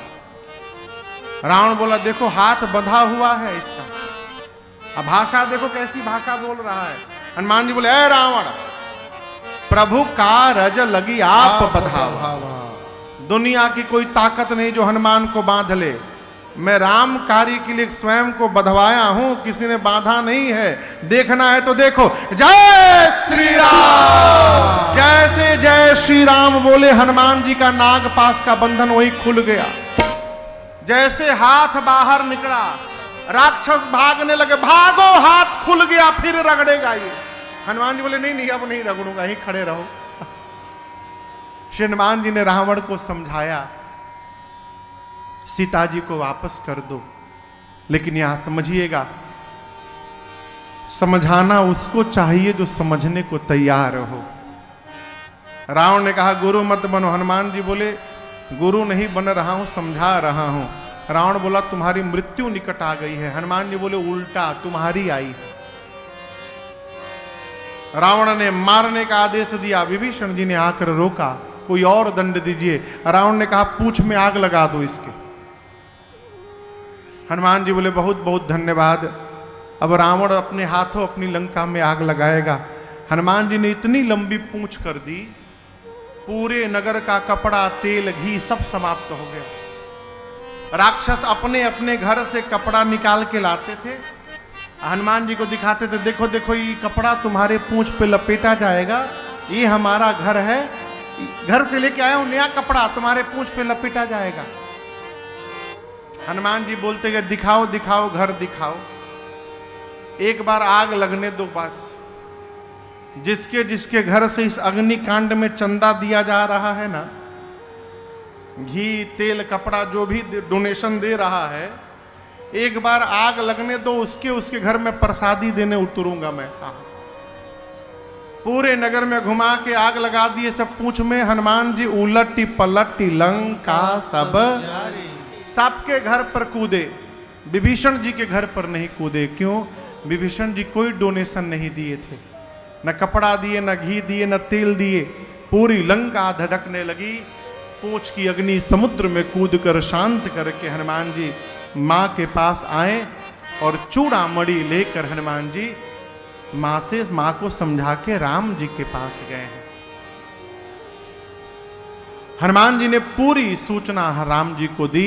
रावण बोला देखो हाथ बंधा हुआ है इसका। अब भाषा देखो कैसी भाषा बोल रहा है। हनुमान जी बोले ए रावण, प्रभु का रज लगी आप बधावा। दुनिया की कोई ताकत नहीं जो हनुमान को बांध ले। मैं राम कार्य के लिए स्वयं को बंधवाया हूं, किसी ने बांधा नहीं है। देखना है तो देखो। जय श्री राम। जैसे जय श्री राम बोले हनुमान जी का नागपाश का बंधन वही खुल गया। जैसे हाथ बाहर निकला राक्षस भागने लगे, भागो हाथ खुल गया फिर रगड़ेगा ये। हनुमान जी बोले नहीं नहीं अब नहीं रगड़ूंगा, यहीं खड़े रहो। श्री हनुमान जी ने रावण को समझाया सीता जी को वापस कर दो, लेकिन यहां समझिएगा समझाना उसको चाहिए जो समझने को तैयार हो। रावण ने कहा गुरु मत बनो। हनुमान जी बोले गुरु नहीं बन रहा हूं, समझा रहा हूं। रावण बोला तुम्हारी मृत्यु निकट आ गई है। हनुमान जी बोले उल्टा तुम्हारी आई है। रावण ने मारने का आदेश दिया, विभीषण जी ने आकर रोका, कोई और दंड दीजिए। रावण ने कहा पूंछ में आग लगा दो इसके। हनुमान जी बोले बहुत बहुत धन्यवाद। अब रावण अपने हाथों अपनी लंका में आग लगाएगा। हनुमान जी ने इतनी लंबी पूंछ कर दी, पूरे नगर का कपड़ा तेल घी सब समाप्त हो गया। राक्षस अपने अपने घर से कपड़ा निकाल के लाते थे, हनुमान जी को दिखाते थे, देखो देखो ये कपड़ा तुम्हारे पूंछ पे लपेटा जाएगा, ये हमारा घर है, घर से लेके आया हूं नया कपड़ा तुम्हारे पूंछ पे लपेटा जाएगा। हनुमान जी बोलते गए दिखाओ दिखाओ घर दिखाओ, एक बार आग लगने दो बस। जिसके जिसके घर से इस अग्निकांड में चंदा दिया जा रहा है ना, घी तेल कपड़ा जो भी डोनेशन दे रहा है, एक बार आग लगने दो, उसके उसके घर में प्रसादी देने उतरूंगा मैं। पूरे नगर में घुमा के आग लगा दिए सब पूंछ में। हनुमान जी उलटी पलटी लंका सब सबके घर पर कूदे, विभीषण जी के घर पर नहीं कूदे। क्यों? विभीषण जी कोई डोनेशन नहीं दिए थे, न कपड़ा दिए, न घी दिए, न तेल दिए। पूरी लंका धधकने लगी। पूंछ की अग्नि समुद्र में कूदकर शांत करके हनुमान जी माँ के पास आए और चूड़ामणि लेकर हनुमान जी माँ को समझा के राम जी के पास गए हैं। हनुमान जी ने पूरी सूचना राम जी को दी।